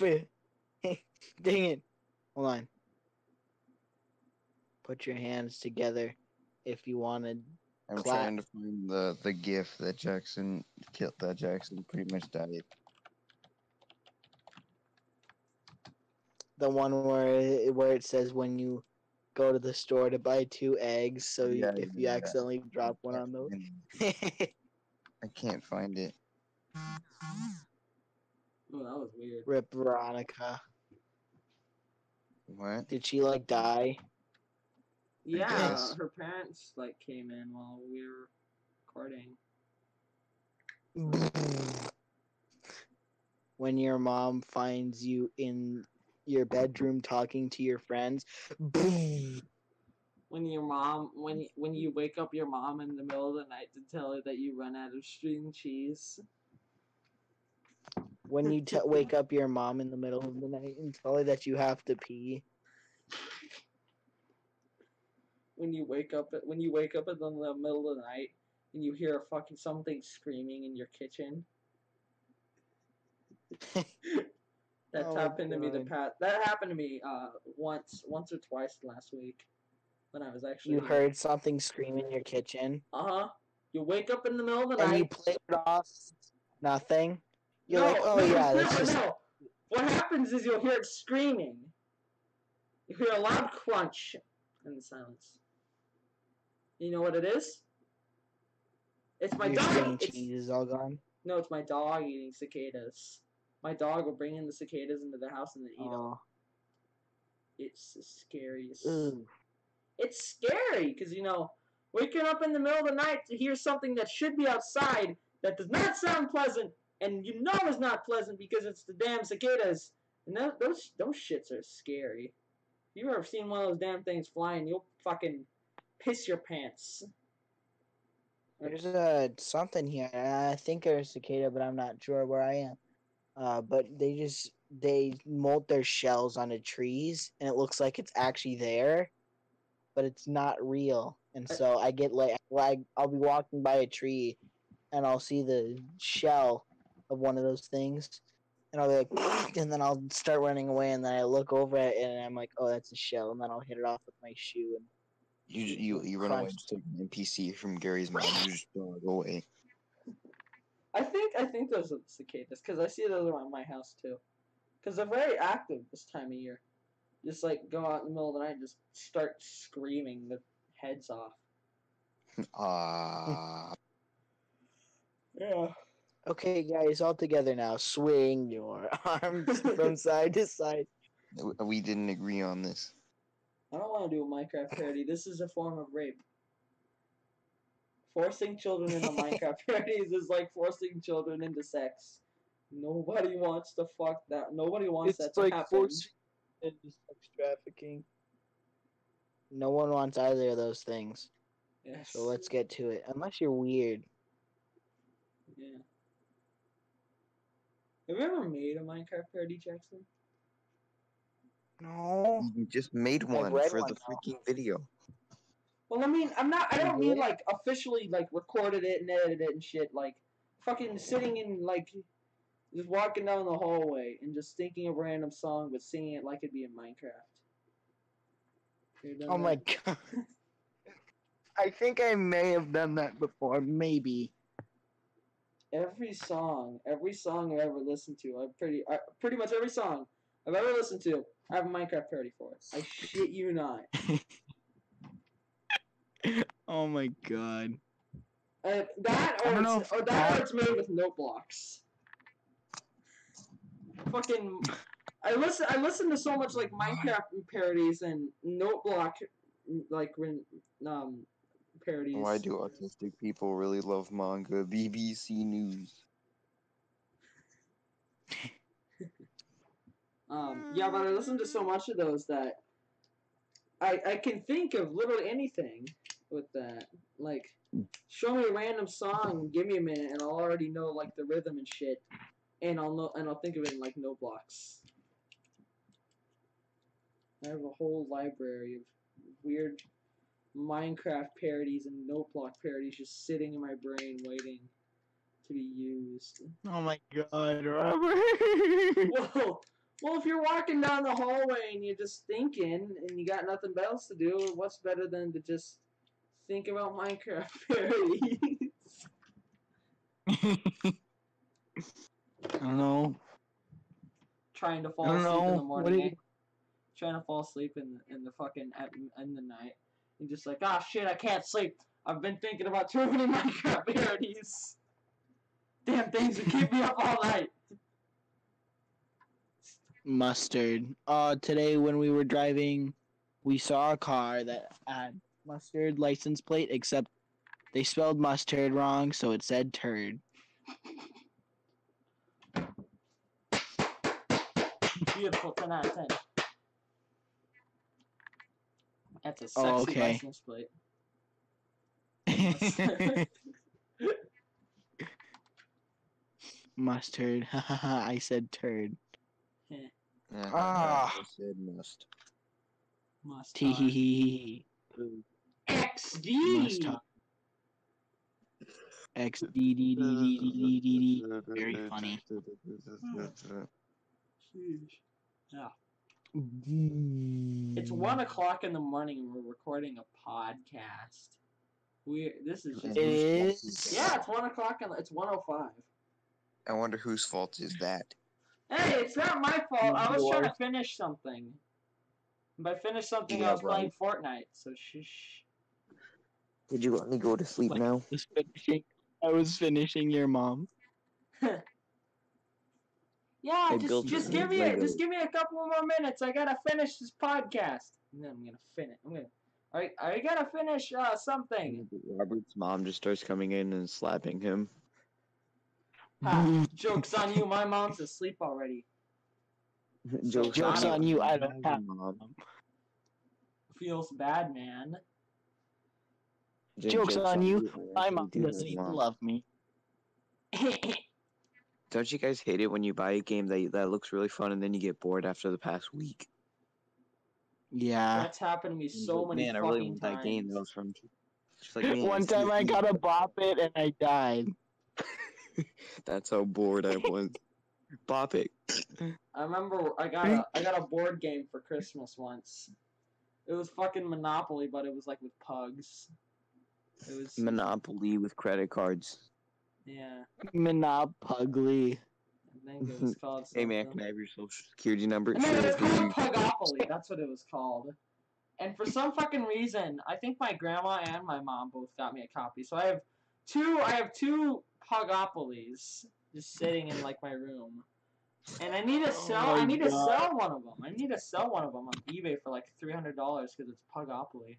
Speaker 3: Dang it. Hold on. Put your hands together if you wanted.
Speaker 2: I'm
Speaker 3: Clap.
Speaker 2: trying to find the gif that Jackson killed. That Jackson pretty much died.
Speaker 3: The one where it says when you go to the store to buy 2 eggs, so if you accidentally drop one on those.
Speaker 2: I can't find it.
Speaker 1: Oh, that was weird.
Speaker 3: Rip Veronica.
Speaker 2: What?
Speaker 3: Did she like die?
Speaker 1: Yeah,
Speaker 2: guess.
Speaker 1: her parents like came in while we were recording.
Speaker 3: When your mom finds you in your bedroom talking to your friends.
Speaker 1: When your mom, when you wake up your mom in the middle of the night to tell her that you run out of string cheese.
Speaker 3: When you wake up your mom in the middle of the night and tell her that you have to pee.
Speaker 1: When you wake up in the middle of the night and you hear fucking something screaming in your kitchen. That's
Speaker 3: Oh my
Speaker 1: happened to me
Speaker 3: God.
Speaker 1: that happened to me once or twice last week when I was actually
Speaker 3: You heard something scream in your kitchen
Speaker 1: You wake up in the middle of the
Speaker 3: and
Speaker 1: night.
Speaker 3: you played it off. Nothing. You're
Speaker 1: No,
Speaker 3: like, oh
Speaker 1: no,
Speaker 3: yeah,
Speaker 1: no,
Speaker 3: that's just.
Speaker 1: no. What happens is you'll hear it screaming. You hear a loud crunch in the silence. You know what it is? It's my
Speaker 3: Your
Speaker 1: dog.
Speaker 3: string cheese is all gone.
Speaker 1: No, it's my dog eating cicadas. My dog will bring in the cicadas into the house and then eat them.
Speaker 3: Oh.
Speaker 1: It's the scariest.
Speaker 3: Ooh.
Speaker 1: It's scary because, waking up in the middle of the night to hear something that should be outside that does not sound pleasant, and you know it's not pleasant because it's the damn cicadas. And those shits are scary. If you've ever seen one of those damn things flying, you'll fucking piss your pants.
Speaker 3: There's something here. I think there's a cicada, but I'm not sure where I am. But they molt their shells onto trees, and it looks like it's actually there, but it's not real. And so I get I'll be walking by a tree, and I'll see the shell of one of those things, and I'll be like, and then I'll start running away, and then I look over at it, and I'm like, oh, that's a shell, and then I'll hit it off with my shoe, and
Speaker 2: You run away just like an NPC from Gary's mom. You just go away.
Speaker 1: I think those are the cicadas because I see those around my house too. Because they're very active this time of year. Just like go out in the middle of the night and just start screaming their heads off. Yeah.
Speaker 3: Okay, guys, all together now. Swing your arms from side to side.
Speaker 2: We didn't agree on this.
Speaker 1: I don't want to do a Minecraft parody. This is a form of rape. Forcing children into Minecraft parodies is like forcing children into sex. Nobody wants to fuck that. Nobody wants that to happen.
Speaker 3: Forcing into sex trafficking. No one wants either of those things.
Speaker 1: Yes.
Speaker 3: So let's get to it. Unless you're weird.
Speaker 1: Yeah. Have you ever made a Minecraft parody, Jackson?
Speaker 3: No.
Speaker 2: You just made one
Speaker 3: read
Speaker 2: for
Speaker 3: one,
Speaker 2: the
Speaker 3: though.
Speaker 2: freaking video.
Speaker 1: Well, I mean, I don't
Speaker 3: You
Speaker 1: mean
Speaker 3: did?
Speaker 1: like officially like recorded it and edited it and shit. Like fucking sitting in like just walking down the hallway and just thinking of a random song but singing it like it'd be in Minecraft. You ever done
Speaker 3: Oh my
Speaker 1: that?
Speaker 3: god. I think I may have done that before. Maybe.
Speaker 1: Every song I've ever listened to, pretty much every song I've ever listened to, I have a Minecraft parody for it. I shit you not.
Speaker 3: Oh my god.
Speaker 1: That
Speaker 3: I
Speaker 1: or
Speaker 3: don't know
Speaker 1: it's,
Speaker 3: if
Speaker 1: or that or it's made with note blocks. Fucking, I listen to so much like Minecraft parodies and note block like parodies.
Speaker 2: Why do autistic people really love manga? BBC News.
Speaker 1: Yeah, but I listen to so much of those that I can think of literally anything with that. Like, show me a random song, give me a minute, and I'll already know like the rhythm and shit, and I'll think of it in like note blocks. I have a whole library of weird Minecraft parodies and Note Block parodies just sitting in my brain waiting to be used.
Speaker 3: Oh my god, Robert.
Speaker 1: Well, if you're walking down the hallway and you're just thinking and you got nothing else to do, what's better than to just think about Minecraft parodies?
Speaker 3: I don't know.
Speaker 1: Trying to fall
Speaker 3: I don't
Speaker 1: asleep in the
Speaker 3: know. What
Speaker 1: morning.
Speaker 3: do you-
Speaker 1: Trying to fall asleep in the fucking in the night. And just like, ah, shit, I can't sleep. I've been thinking about too many Minecraft parodies. Damn things would keep me up all night.
Speaker 3: Mustard. Today when we were driving, we saw a car that had mustard license plate, except they spelled mustard wrong, so it said turd.
Speaker 1: Beautiful, 10 out of 10. That's a sexy
Speaker 3: Oh, okay.
Speaker 1: license plate.
Speaker 3: Mustard. I said turd.
Speaker 2: I said must.
Speaker 1: Must
Speaker 3: Tee hee hee hee.
Speaker 1: XD.
Speaker 3: Must talk. X D D D D D D D D. Very funny.
Speaker 1: Yeah. It's 1 o'clock in the morning and we're recording a podcast. This is just
Speaker 3: It is.
Speaker 1: yeah. It's 1 o'clock and it's 1:05.
Speaker 2: I wonder whose fault is that.
Speaker 1: Hey, it's not my fault. I was trying to finish something. And by finish something,
Speaker 2: Yeah,
Speaker 1: I was playing
Speaker 2: right.
Speaker 1: Fortnite. So shush.
Speaker 2: Would you let me go to sleep
Speaker 3: Like,
Speaker 2: now?
Speaker 3: I was finishing your mom.
Speaker 1: Yeah,
Speaker 2: I built
Speaker 1: just
Speaker 2: it
Speaker 1: give
Speaker 2: with
Speaker 1: me
Speaker 2: Legos.
Speaker 1: just give me a couple more minutes. I gotta finish this podcast. And then I'm gonna finish. I gotta finish something.
Speaker 2: Robert's mom just starts coming in and slapping him.
Speaker 1: Ha, joke's on you. My mom's asleep already.
Speaker 2: Joke's
Speaker 3: Joke's on you, I don't have
Speaker 2: mom.
Speaker 1: Feels bad, man.
Speaker 3: Joke's on you. My mom
Speaker 2: do have
Speaker 3: doesn't
Speaker 2: a
Speaker 3: even
Speaker 2: mom.
Speaker 3: love me.
Speaker 2: Don't you guys hate it when you buy a game that looks really fun and then you get bored after the past week?
Speaker 3: Yeah.
Speaker 1: That's happened to me so
Speaker 2: Like,
Speaker 1: many
Speaker 2: man, I
Speaker 1: fucking
Speaker 2: really want
Speaker 1: times.
Speaker 2: that game that was from. Just like, man,
Speaker 3: One time I got a bop it and I died.
Speaker 2: That's how bored I was. Bop it.
Speaker 1: I remember I got a board game for Christmas once. It was fucking Monopoly, but it was like with pugs. It was
Speaker 2: Monopoly with credit cards.
Speaker 1: yeah.
Speaker 3: Monopugly.
Speaker 1: I think it was called
Speaker 2: Hey
Speaker 1: something.
Speaker 2: man, can I have your social security number?
Speaker 1: No, it was
Speaker 2: Sure,
Speaker 1: called Pugopoly. That's what it was called. And for some fucking reason, I think my grandma and my mom both got me a copy. So I have two Pugopolies just sitting in like my room. And I need to sell
Speaker 3: my
Speaker 1: I need to
Speaker 3: God.
Speaker 1: sell one of them. I need to sell one of them on eBay for like $300 because it's Pugopoly.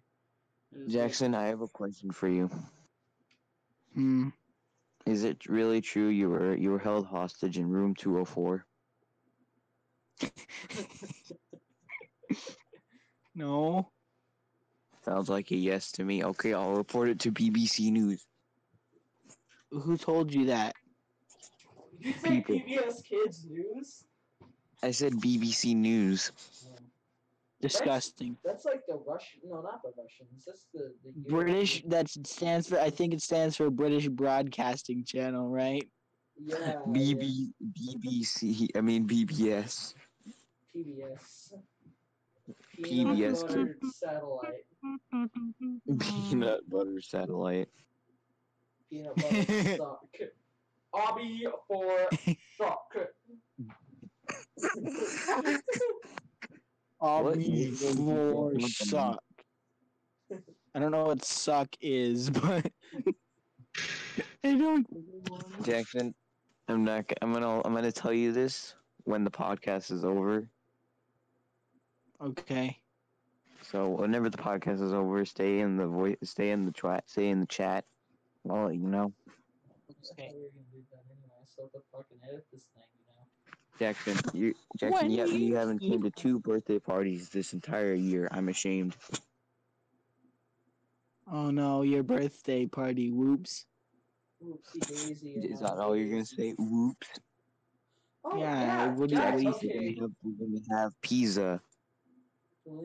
Speaker 1: It was
Speaker 2: Jackson, I have a question for you.
Speaker 3: Hmm.
Speaker 2: Is it really true you were held hostage in room 204?
Speaker 3: No.
Speaker 2: Sounds like a yes to me. Okay, I'll report it to BBC News.
Speaker 3: Who told you that?
Speaker 1: Did you say
Speaker 2: People.
Speaker 1: PBS Kids News?
Speaker 2: I said BBC News.
Speaker 3: Disgusting.
Speaker 1: That's like the Russian. No, not the Russians. That's the
Speaker 3: British. That stands for. I think it stands for British Broadcasting Channel, right?
Speaker 1: Yeah.
Speaker 2: BBC. I mean BBS.
Speaker 1: PBS.
Speaker 2: PBS.
Speaker 1: Peanut buttered satellite.
Speaker 2: Peanut butter satellite.
Speaker 1: Peanut butter suck. Obby for suck.
Speaker 2: What?
Speaker 3: For suck. I don't know what suck is, but I don't.
Speaker 2: Jackson, I'm gonna tell you this when the podcast is over.
Speaker 3: Okay.
Speaker 2: So whenever the podcast is over, stay in the chat. I'll let you know.
Speaker 1: Okay. We're gonna do that anyway, so to fucking edit this thing,
Speaker 2: Jackson,
Speaker 3: When
Speaker 2: you haven't came to 2 birthday parties this entire year. I'm ashamed.
Speaker 3: Oh no, your birthday party. Whoops.
Speaker 1: Oopsie daisy.
Speaker 2: Is that all you're gonna say? Whoops.
Speaker 1: Oh,
Speaker 3: Yeah, what do you-
Speaker 2: What
Speaker 1: guys,
Speaker 2: do you
Speaker 1: okay.
Speaker 2: think we're gonna have pizza?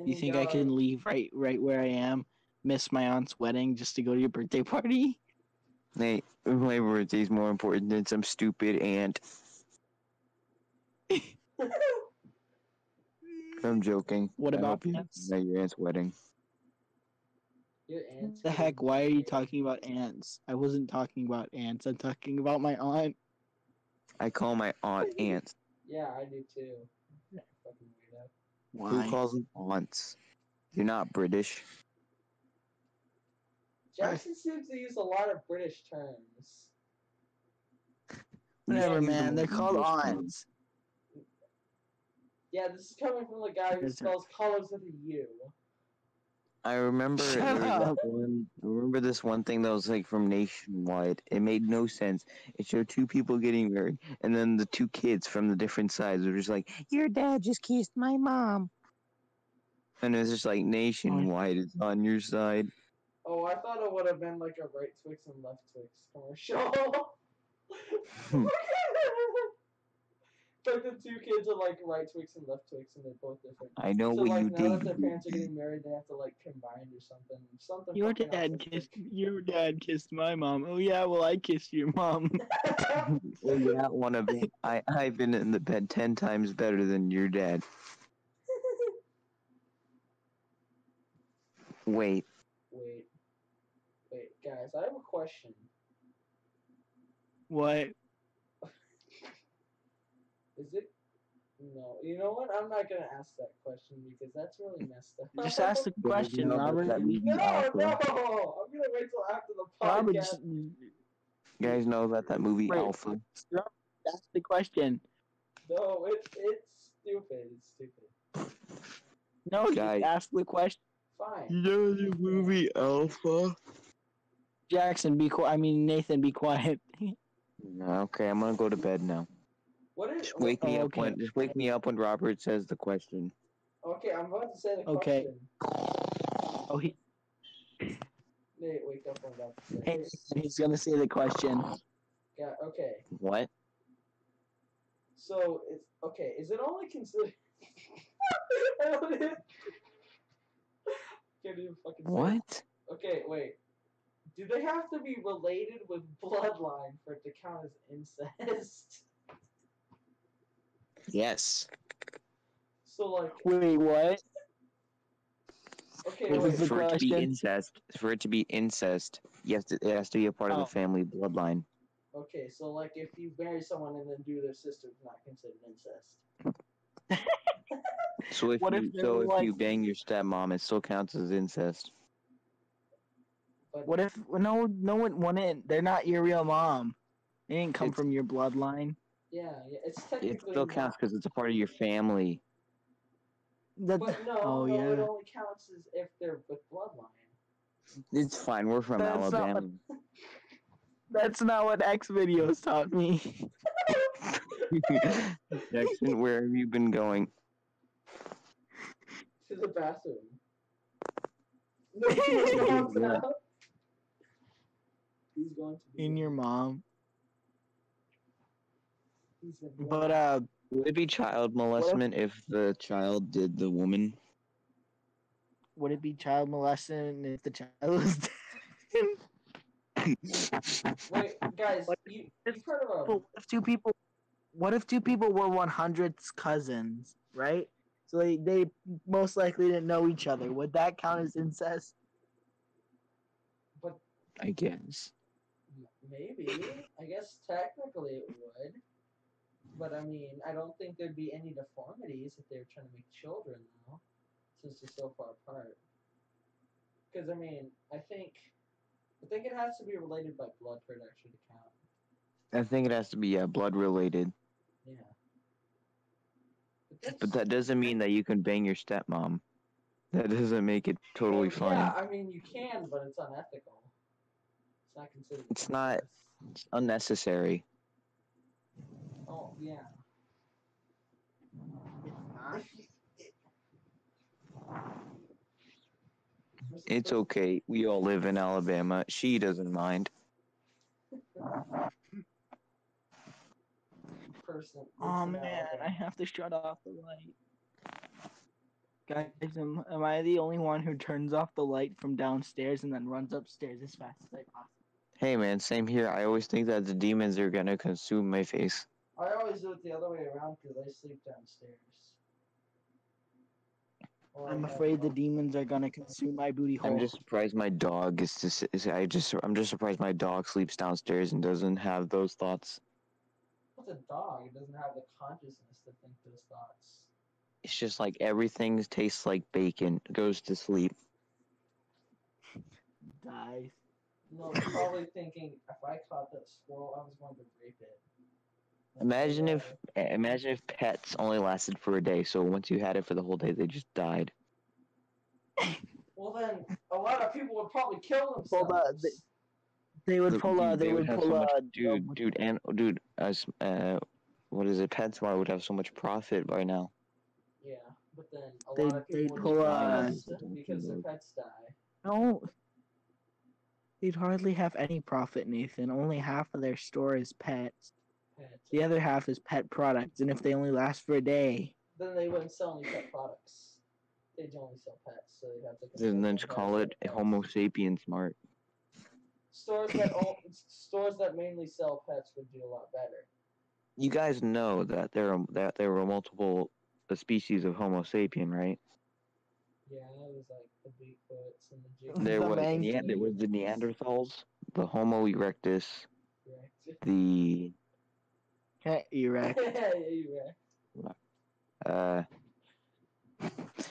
Speaker 3: You think I can leave right where I am? miss my aunt's wedding just to go to your birthday party?
Speaker 2: Hey, my birthday's more important than some stupid aunt. I'm joking.
Speaker 3: What
Speaker 2: I
Speaker 3: about
Speaker 2: hope you
Speaker 3: ants?
Speaker 2: at your aunt's wedding.
Speaker 1: Your aunt's
Speaker 3: The
Speaker 1: getting
Speaker 3: heck? Why are you
Speaker 1: married.
Speaker 3: talking about ants? I wasn't talking about ants. I'm talking about my aunt.
Speaker 2: I call my aunt aunts.
Speaker 1: Yeah, I do too. Fucking weirdo.
Speaker 2: Who
Speaker 3: Why?
Speaker 2: calls them aunts? You're not British.
Speaker 1: Jackson seems to use a lot of British terms.
Speaker 3: Whatever,
Speaker 2: use
Speaker 3: man.
Speaker 2: them
Speaker 3: They're
Speaker 2: in
Speaker 3: called
Speaker 2: English terms.
Speaker 3: aunts.
Speaker 1: Yeah, this is coming from the guy who
Speaker 3: Yes, sir.
Speaker 1: spells colors with a U.
Speaker 2: I remember
Speaker 3: Shut
Speaker 2: there was
Speaker 3: up.
Speaker 2: that one. I remember this one thing that was like from Nationwide. It made no sense. It showed two people getting married, and then the two kids from the different sides were just like, "Your dad just kissed my mom," and it was just like Nationwide is on your side.
Speaker 1: Oh, I thought it would have been like a right Twix and left Twix commercial. Like the two kids are like right Twix and left Twix, and they're both different.
Speaker 2: I know
Speaker 1: So
Speaker 2: what
Speaker 1: like
Speaker 2: you
Speaker 1: now that
Speaker 2: did.
Speaker 1: their parents are getting married, they have to like combine or something. Something.
Speaker 3: Your
Speaker 1: fucking
Speaker 3: dad
Speaker 1: autistic.
Speaker 3: kissed. Your dad kissed my mom. Oh yeah, well I kissed your mom.
Speaker 2: Well, yeah, one of them. I've been in the bed 10 times better than your dad. Wait,
Speaker 1: Wait, guys, I have a question.
Speaker 3: What?
Speaker 1: Is it? No, you know what? I'm not gonna ask that question because that's really messed up.
Speaker 3: Just ask the question,
Speaker 2: know about
Speaker 3: Robert.
Speaker 2: that movie
Speaker 1: No,
Speaker 2: Alpha?
Speaker 1: no, I'm gonna wait till after the
Speaker 3: Robert,
Speaker 1: podcast.
Speaker 3: just
Speaker 2: You guys know about that movie
Speaker 3: Wait.
Speaker 2: Alpha?
Speaker 3: ask the question.
Speaker 1: No, it's stupid. It's stupid.
Speaker 3: No, just
Speaker 2: Guys.
Speaker 3: ask the question.
Speaker 1: Fine.
Speaker 2: You know the movie Alpha?
Speaker 3: Jackson, be quiet. I mean, Nathan, be quiet.
Speaker 2: Okay, I'm gonna go to bed now.
Speaker 1: What is?
Speaker 2: Just wake me
Speaker 3: Oh,
Speaker 2: up
Speaker 3: okay.
Speaker 2: when Robert says the question.
Speaker 1: Okay, I'm about to say the
Speaker 3: Okay.
Speaker 1: question.
Speaker 3: Oh,
Speaker 1: Nate, wake up! I'm about to say.
Speaker 3: hey, he's gonna say the question.
Speaker 1: Yeah. Okay.
Speaker 2: What?
Speaker 1: So it's okay. Is it only considered? Can't even fucking say it.
Speaker 2: What?
Speaker 1: Okay, wait. Do they have to be related with bloodline for it to count as incest?
Speaker 2: Yes.
Speaker 1: So like,
Speaker 3: Wait, what?
Speaker 1: okay,
Speaker 3: What was
Speaker 1: wait.
Speaker 3: the
Speaker 2: For it to be
Speaker 3: question?
Speaker 2: incest, it has to be a part of
Speaker 3: Oh.
Speaker 2: the family bloodline.
Speaker 1: Okay, so like if you marry someone and then do their sister, it's not considered incest.
Speaker 2: So if
Speaker 3: What if
Speaker 2: you
Speaker 3: they were
Speaker 2: if you
Speaker 3: like-
Speaker 2: bang your stepmom, it still counts as incest.
Speaker 1: But
Speaker 3: What if no one wouldn't? They're not your real mom. They didn't come
Speaker 2: It's-
Speaker 3: from your bloodline.
Speaker 1: yeah, it's
Speaker 2: It
Speaker 1: technically
Speaker 2: still counts because it's a part of your family.
Speaker 3: That,
Speaker 1: But no,
Speaker 3: oh
Speaker 1: no, it
Speaker 3: yeah.
Speaker 1: only counts as if they're with bloodline.
Speaker 2: It's fine. We're from
Speaker 3: That's not
Speaker 2: Alabama.
Speaker 3: That's not what X videos taught me.
Speaker 2: Jackson, where have you been going?
Speaker 1: To the bathroom. No, he's going to. He's going to. be
Speaker 3: In your mom.
Speaker 1: He's been
Speaker 3: But
Speaker 2: Would it be child molestment if the child did the woman?
Speaker 3: would it be child molesting if the child was dead?
Speaker 1: Wait, guys, you've heard of
Speaker 3: But what if two people were 100's cousins, right? So they most likely didn't know each other. Would that count as incest?
Speaker 1: but
Speaker 2: I guess.
Speaker 1: maybe. I guess technically it would. But I mean, I don't think there'd be any deformities if they were trying to make children, though, since they're so far apart. Because I mean, I think it has to be related by blood for it actually to count.
Speaker 2: I think it has to be blood related.
Speaker 1: Yeah.
Speaker 2: But that doesn't mean that you can bang your stepmom. That doesn't make it totally
Speaker 1: Well,
Speaker 2: fine.
Speaker 1: Yeah, I mean you can, but it's unethical. It's not considered.
Speaker 2: It's not-
Speaker 1: incest.
Speaker 2: It's unnecessary.
Speaker 1: Oh yeah.
Speaker 2: It's okay. We all live in Alabama. She doesn't mind.
Speaker 1: Person.
Speaker 3: Oh man, I have to shut off the light. Guys, am I the only one who turns off the light from downstairs and then runs upstairs as fast as I possibly?
Speaker 2: Hey man, same here. I always think that the demons are gonna consume my face.
Speaker 1: I always do it the other way around because I sleep downstairs. Or I
Speaker 3: I'm
Speaker 1: have
Speaker 3: afraid the
Speaker 1: bunk-
Speaker 3: demons are gonna consume my booty hole.
Speaker 2: I'm just surprised my dog I'm just surprised my dog sleeps downstairs and doesn't have those thoughts.
Speaker 1: What's a dog? It doesn't have the consciousness to think those thoughts.
Speaker 2: It's just like everything tastes like bacon, goes to sleep.
Speaker 3: Dies.
Speaker 1: No, it's probably thinking if I caught that squirrel, I was going to rape it.
Speaker 2: Imagine if pets only lasted for a day, so once you had it for the whole day, they just died.
Speaker 1: Well, then a lot of people would probably kill
Speaker 3: Well,
Speaker 1: themselves.
Speaker 3: They would
Speaker 2: Dude,
Speaker 3: pull
Speaker 2: they would have so much,
Speaker 3: um,
Speaker 2: what is it? PetSmart would have so much profit by now.
Speaker 1: Yeah, but then a
Speaker 3: They'd-
Speaker 1: lot of
Speaker 3: they'd
Speaker 1: people would
Speaker 3: pull
Speaker 1: get
Speaker 3: a-
Speaker 1: lost because their pets die.
Speaker 3: No, they'd hardly have any profit, Nathan. Only half of their store is pets.
Speaker 1: Pets.
Speaker 3: The other half is pet products, and if they only last for a day,
Speaker 1: Then they wouldn't sell any pet products. They'd only sell pets, so they'd have to.
Speaker 2: And then just call it Homo sapien smart.
Speaker 1: Stores that mainly sell pets would do a lot better.
Speaker 2: You guys know that there were multiple species of Homo sapien, right?
Speaker 1: Yeah, it was like the Bigfoots and the
Speaker 2: There
Speaker 3: The
Speaker 2: was
Speaker 3: man-
Speaker 2: there was the Neanderthals, the Homo erectus,
Speaker 1: Right.
Speaker 2: the
Speaker 3: erect.
Speaker 1: Yeah, you're right.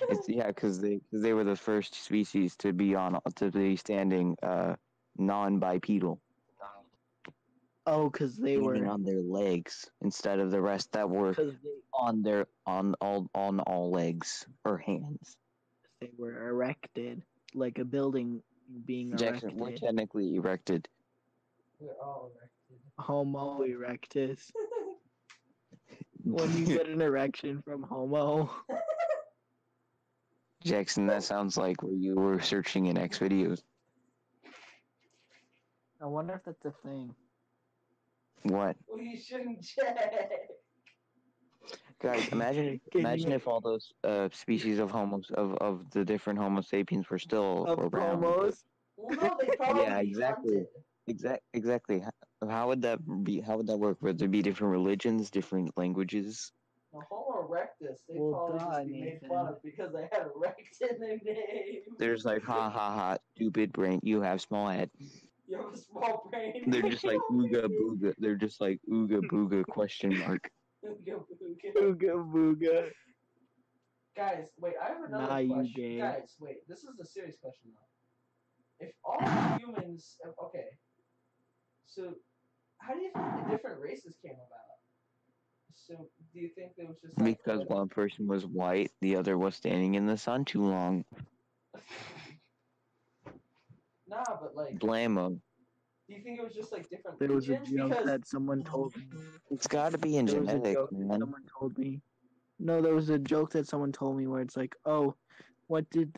Speaker 2: it's because they were the first species to be standing non-bipedal,
Speaker 3: Oh, because they
Speaker 2: standing
Speaker 3: were.
Speaker 2: on their legs instead of the rest that were
Speaker 3: Because
Speaker 2: on all legs or hands.
Speaker 3: they were erected, like a building being
Speaker 2: Jackson, we're
Speaker 3: erected.
Speaker 2: technically erected.
Speaker 1: We're all erected.
Speaker 3: Homo erectus. When you get an erection from Homo.
Speaker 2: Jackson, that sounds like where you were searching in X videos.
Speaker 3: I wonder if that's a thing.
Speaker 2: What?
Speaker 1: We shouldn't check.
Speaker 2: Guys, imagine if all those species of of the different Homo sapiens were still
Speaker 3: Of
Speaker 2: around.
Speaker 3: Homos?
Speaker 1: Well, no, they probably
Speaker 2: Yeah, exactly.
Speaker 1: hunted.
Speaker 2: Exactly. How would that be? How would that work? Would there be different religions, different languages?
Speaker 1: No, Homo erectus, they
Speaker 3: Well,
Speaker 1: probably
Speaker 3: duh,
Speaker 1: just be made fun of because they had erect in their name.
Speaker 2: There's like, ha ha ha, stupid brain. You have small head.
Speaker 1: You have a small brain.
Speaker 2: They're just like ooga booga. They're just like ooga booga question mark.
Speaker 1: Ooga booga.
Speaker 3: Ooga booga.
Speaker 1: Guys, wait, I have another
Speaker 3: Nah, you
Speaker 1: question.
Speaker 3: gay.
Speaker 1: Guys, wait, this is a serious question though. If all humans, okay, so how do you think the different races came about? So, do you think there was just like
Speaker 2: Because one person was white, the other was standing in the sun too long.
Speaker 1: Nah, but like,
Speaker 2: Blammo.
Speaker 1: do you think it was just like different
Speaker 3: There was a
Speaker 1: regions?
Speaker 3: joke
Speaker 1: Because
Speaker 3: that someone told me.
Speaker 2: It's got to be in
Speaker 3: There was a
Speaker 2: genetics,
Speaker 3: joke that
Speaker 2: man.
Speaker 3: someone told me. No, there was a joke that someone told me where it's like, oh, what did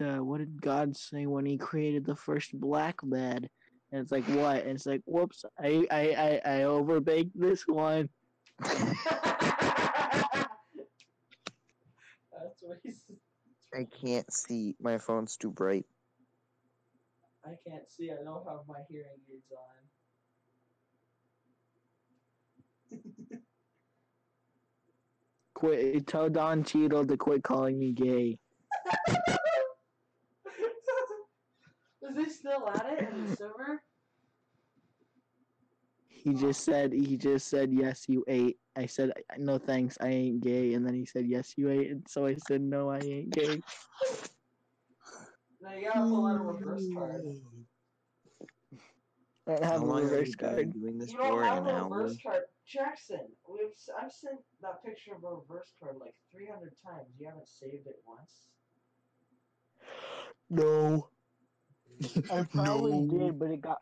Speaker 3: God say when He created the first black bed? And it's like, what? And it's like, whoops, I overbaked this one.
Speaker 1: that's racist.
Speaker 2: I can't see. My phone's too bright.
Speaker 1: I can't see. I don't have my hearing aids on.
Speaker 3: Quit. Tell Don Cheadle to quit calling me gay.
Speaker 1: Is he still at it in the server?
Speaker 3: He just said, yes, you ate. I said, no thanks, I ain't gay. And then he said, yes, you ate. And so I said, no, I ain't gay.
Speaker 1: Now you gotta pull out a reverse card.
Speaker 3: I don't have a reverse
Speaker 2: been
Speaker 3: card.
Speaker 2: doing this
Speaker 1: You don't
Speaker 2: for?
Speaker 1: have
Speaker 2: An
Speaker 1: a
Speaker 2: hour?
Speaker 1: reverse card. Jackson, I've sent that picture of a reverse card like 300 times. You haven't saved it once?
Speaker 3: No. I probably
Speaker 2: No.
Speaker 3: did, but it got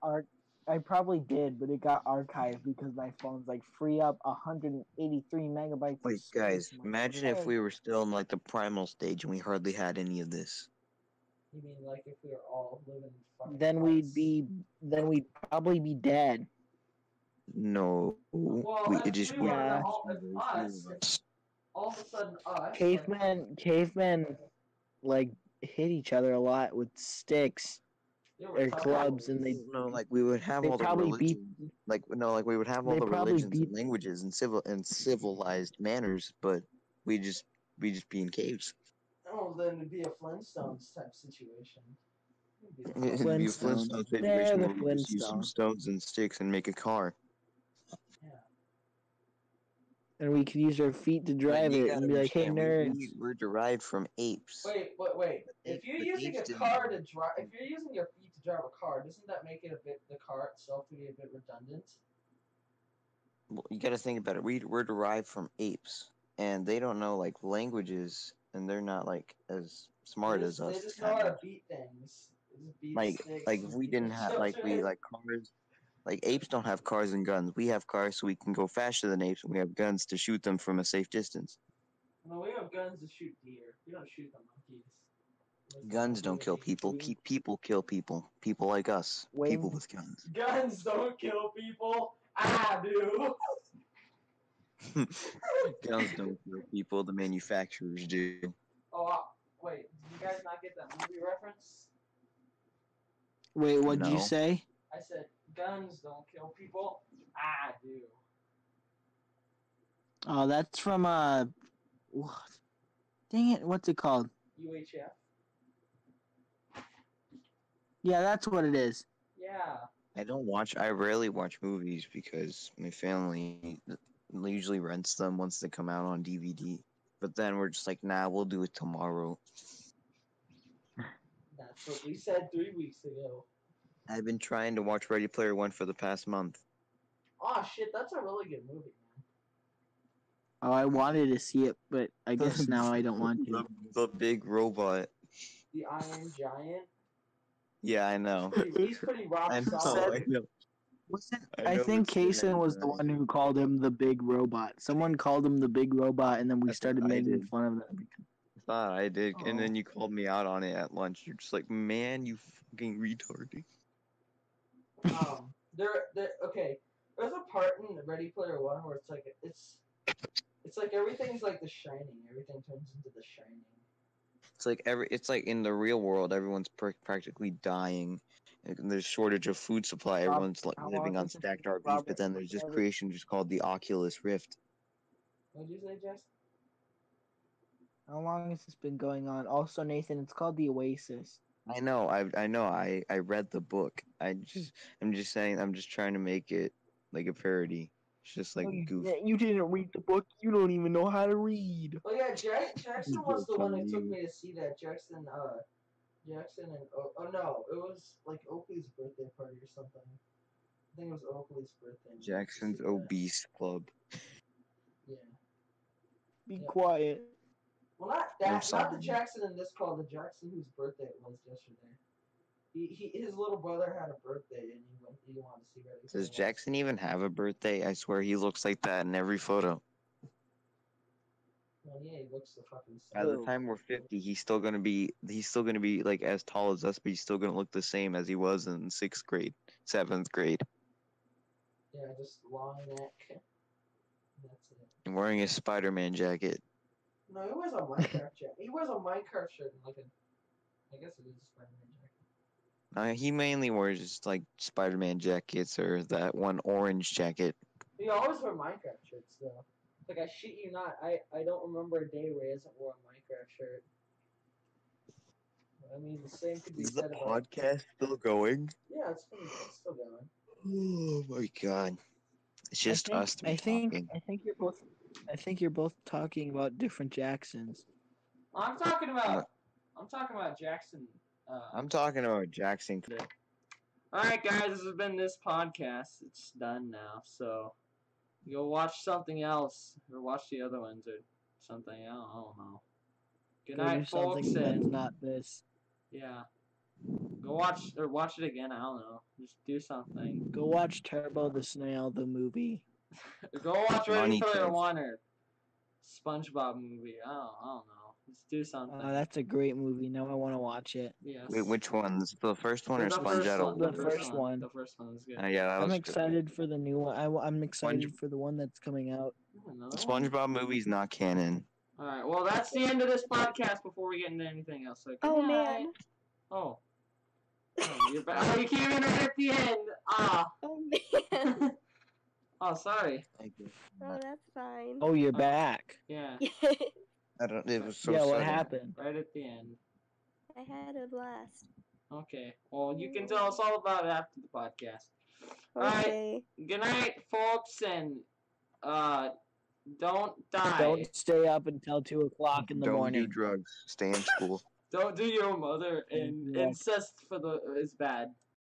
Speaker 3: I probably did, but it got archived because my phone's like free up 183 megabytes.
Speaker 2: Wait,
Speaker 3: of
Speaker 2: guys,
Speaker 3: space on my
Speaker 2: imagine if
Speaker 3: phone.
Speaker 2: we were still in like the primal stage and we hardly had any of this.
Speaker 1: You mean like if we were all living in fucking
Speaker 3: Then we'd probably be dead.
Speaker 2: No.
Speaker 1: Well,
Speaker 2: we,
Speaker 1: if
Speaker 2: it just
Speaker 1: we were
Speaker 3: Yeah.
Speaker 1: all, if us, all of a sudden us,
Speaker 3: Cavemen like hit each other a lot with sticks
Speaker 1: They were
Speaker 3: or
Speaker 1: tough
Speaker 3: clubs, and
Speaker 1: boys.
Speaker 2: No, like we would have
Speaker 3: they
Speaker 2: all the
Speaker 3: probably beat
Speaker 2: religions. Like no, like we would have all
Speaker 3: they
Speaker 2: the
Speaker 3: probably
Speaker 2: religions
Speaker 3: beat
Speaker 2: and languages and civilized manners, but we just be in caves.
Speaker 1: Oh, then it'd be a Flintstones type situation. It'd be the
Speaker 2: It'd be a
Speaker 3: Flintstones.
Speaker 2: Flintstone
Speaker 3: They're
Speaker 2: situation
Speaker 3: the
Speaker 2: where we just use some
Speaker 3: Flintstones,
Speaker 2: stones and sticks and make a car.
Speaker 1: Yeah.
Speaker 3: and we could use our feet to
Speaker 2: But
Speaker 3: drive
Speaker 2: you
Speaker 3: it
Speaker 2: gotta
Speaker 3: and be like, "Hey,
Speaker 2: understand,
Speaker 3: nerds!"
Speaker 2: we're derived from apes.
Speaker 1: Wait. If you're
Speaker 2: But
Speaker 1: using
Speaker 2: apes
Speaker 1: a
Speaker 2: didn't.
Speaker 1: car to drive, if you're using your feet to drive a car, doesn't that make it the car itself to be a bit redundant?
Speaker 2: Well, you got to think about it. We're derived from apes, and they don't know like languages, and they're not like as smart as
Speaker 1: They
Speaker 2: us.
Speaker 1: just know how to beat things. They just beat
Speaker 2: Like
Speaker 1: sticks.
Speaker 2: like
Speaker 1: and
Speaker 2: if we
Speaker 1: beat
Speaker 2: didn't
Speaker 1: each
Speaker 2: have like we
Speaker 1: other.
Speaker 2: like cars. Like apes don't have cars and guns. We have cars so we can go faster than apes, and we have guns to shoot them from a safe distance.
Speaker 1: No, we have guns to shoot deer. We don't shoot the monkeys.
Speaker 2: Guns don't kill people. People kill people. People like us. People
Speaker 3: Wayne,
Speaker 2: with guns.
Speaker 1: Guns don't kill people. I do.
Speaker 2: Guns don't kill people. The manufacturers do.
Speaker 1: Oh, wait. Did you guys not get that movie reference?
Speaker 3: wait, what'd you
Speaker 2: No.
Speaker 3: say?
Speaker 1: I said guns don't kill people. I do.
Speaker 3: Oh, that's from what? Dang it, what's it called?
Speaker 1: UHF.
Speaker 3: Yeah, that's what it is.
Speaker 1: Yeah.
Speaker 2: I rarely watch movies because my family usually rents them once they come out on DVD. But then we're just like, nah, we'll do it tomorrow.
Speaker 1: That's what we said 3 weeks ago.
Speaker 2: I've been trying to watch Ready Player One for the past month.
Speaker 1: Oh shit, that's a really good movie, man.
Speaker 3: Oh, I wanted to see it, but I guess now I don't want to.
Speaker 2: The big robot.
Speaker 1: The Iron Giant.
Speaker 2: Yeah, I know.
Speaker 1: He's pretty rock
Speaker 2: I know.
Speaker 1: solid.
Speaker 2: I know.
Speaker 3: I
Speaker 2: know
Speaker 3: think
Speaker 2: it's the
Speaker 3: Kaysen was the one who called him the big robot. Someone called him the big robot, and then we
Speaker 2: I
Speaker 3: started
Speaker 2: thought I
Speaker 3: making
Speaker 2: did.
Speaker 3: fun of them.
Speaker 2: I thought I did, and
Speaker 1: Oh.
Speaker 2: then you called me out on it at lunch. You're just like, man, you fucking retard.
Speaker 1: Okay. There's a part in Ready Player One where it's like everything's like The Shining. Everything turns into The Shining.
Speaker 2: It's like in the real world, everyone's practically dying. And there's shortage of food supply. Everyone's like
Speaker 3: how
Speaker 2: living
Speaker 3: long
Speaker 2: on
Speaker 3: has it
Speaker 2: stacked
Speaker 3: been,
Speaker 2: RVs,
Speaker 3: Robert?
Speaker 2: but then there's this
Speaker 3: Robert?
Speaker 2: creation just called the Oculus Rift.
Speaker 1: What'd you say, Jess?
Speaker 3: How long has this been going on? Also, Nathan, it's called the Oasis.
Speaker 2: I know. I read the book. I'm just saying. I'm just trying to make it like a parody. It's just like goof.
Speaker 3: You didn't read the book. You don't even know how to read.
Speaker 1: Oh yeah, Jackson was the
Speaker 2: Joke
Speaker 1: one
Speaker 2: on
Speaker 1: who took
Speaker 2: you.
Speaker 1: me to see that. Jackson and no, it was like Oakley's birthday party or something. I think it was Oakley's birthday. We went to
Speaker 2: Jackson's
Speaker 1: see that.
Speaker 2: obese club.
Speaker 1: Yeah.
Speaker 3: Be
Speaker 1: Yeah.
Speaker 3: quiet.
Speaker 1: Well, not
Speaker 2: I'm
Speaker 1: that. Not the
Speaker 2: sorry.
Speaker 1: Jackson in this call. The Jackson whose birthday it was yesterday. His little brother had a birthday and he wanted to see Ready Player
Speaker 2: Does
Speaker 1: One.
Speaker 2: Jackson even have a birthday? I swear he looks like that in every photo.
Speaker 1: Well, yeah, he looks the fucking
Speaker 2: By
Speaker 1: same.
Speaker 2: the time we're 50, he's still gonna be like as tall as us, but he's still gonna look the same as he was in 6th grade, 7th grade,
Speaker 1: Yeah, just long neck. That's it.
Speaker 2: and wearing a Spider-Man jacket.
Speaker 1: No, he wears a Minecraft jacket. He wears a Minecraft shirt and I guess it is a Spider-Man jacket.
Speaker 2: He mainly wears just like Spider-Man jackets or that one orange jacket.
Speaker 1: He always wear Minecraft shirts though. Like I shit you not, I don't remember a day where he hasn't worn a Minecraft shirt. I mean, the same could be
Speaker 2: Is the
Speaker 1: said about.
Speaker 2: podcast still going?
Speaker 1: Yeah, it's still going.
Speaker 2: Oh my god! It's just us three talking.
Speaker 3: I think you're both talking about different Jacksons.
Speaker 1: I'm talking about Jackson.
Speaker 2: I'm talking about Jackson.
Speaker 1: All right, guys, this has been this podcast. It's done now, so go watch something else or watch the other ones or something. I don't know. Good
Speaker 3: Go
Speaker 1: night,
Speaker 3: do
Speaker 1: folks,
Speaker 3: something that's
Speaker 1: and
Speaker 3: not this.
Speaker 1: yeah, go watch it again. I don't know. Just do something.
Speaker 3: Go watch Turbo the Snail, the movie.
Speaker 1: Go watch Ready
Speaker 2: Money
Speaker 1: Player
Speaker 2: Cliff.
Speaker 1: One or SpongeBob movie. I don't know. Just do something.
Speaker 3: That's a great movie. Now I want to watch it.
Speaker 1: Yes.
Speaker 2: Wait, which one? The first one or
Speaker 1: The
Speaker 2: Sponge
Speaker 1: first
Speaker 2: Out
Speaker 1: one,
Speaker 2: of
Speaker 3: The
Speaker 2: Water?
Speaker 3: first one.
Speaker 1: The first one is good.
Speaker 2: Yeah, that
Speaker 3: I'm
Speaker 2: was good.
Speaker 3: excited for the new one. I'm excited for the one that's coming out.
Speaker 2: The SpongeBob movie's not canon.
Speaker 1: All right. Well, that's the end of this podcast. Before we get into anything else, so good
Speaker 4: Oh
Speaker 1: night.
Speaker 4: man.
Speaker 1: Oh. Oh, you're back. Oh, you came in right at the end. Ah.
Speaker 4: Oh man.
Speaker 1: Oh, sorry.
Speaker 4: Oh, that's fine.
Speaker 3: Oh, you're back.
Speaker 1: Yeah.
Speaker 2: I don't. It was so.
Speaker 3: Yeah, what
Speaker 2: sudden.
Speaker 3: happened?
Speaker 1: Right at the end.
Speaker 4: I had a blast.
Speaker 1: Okay. Well, you can tell us all about it after the podcast. Alright.
Speaker 4: Okay.
Speaker 1: Good night, folks, and don't die.
Speaker 3: Don't stay up until 2 o'clock in the
Speaker 2: Don't
Speaker 3: morning.
Speaker 2: do drugs. Stay in school.
Speaker 1: Don't do your mother, and
Speaker 3: Yeah.
Speaker 1: incest is bad.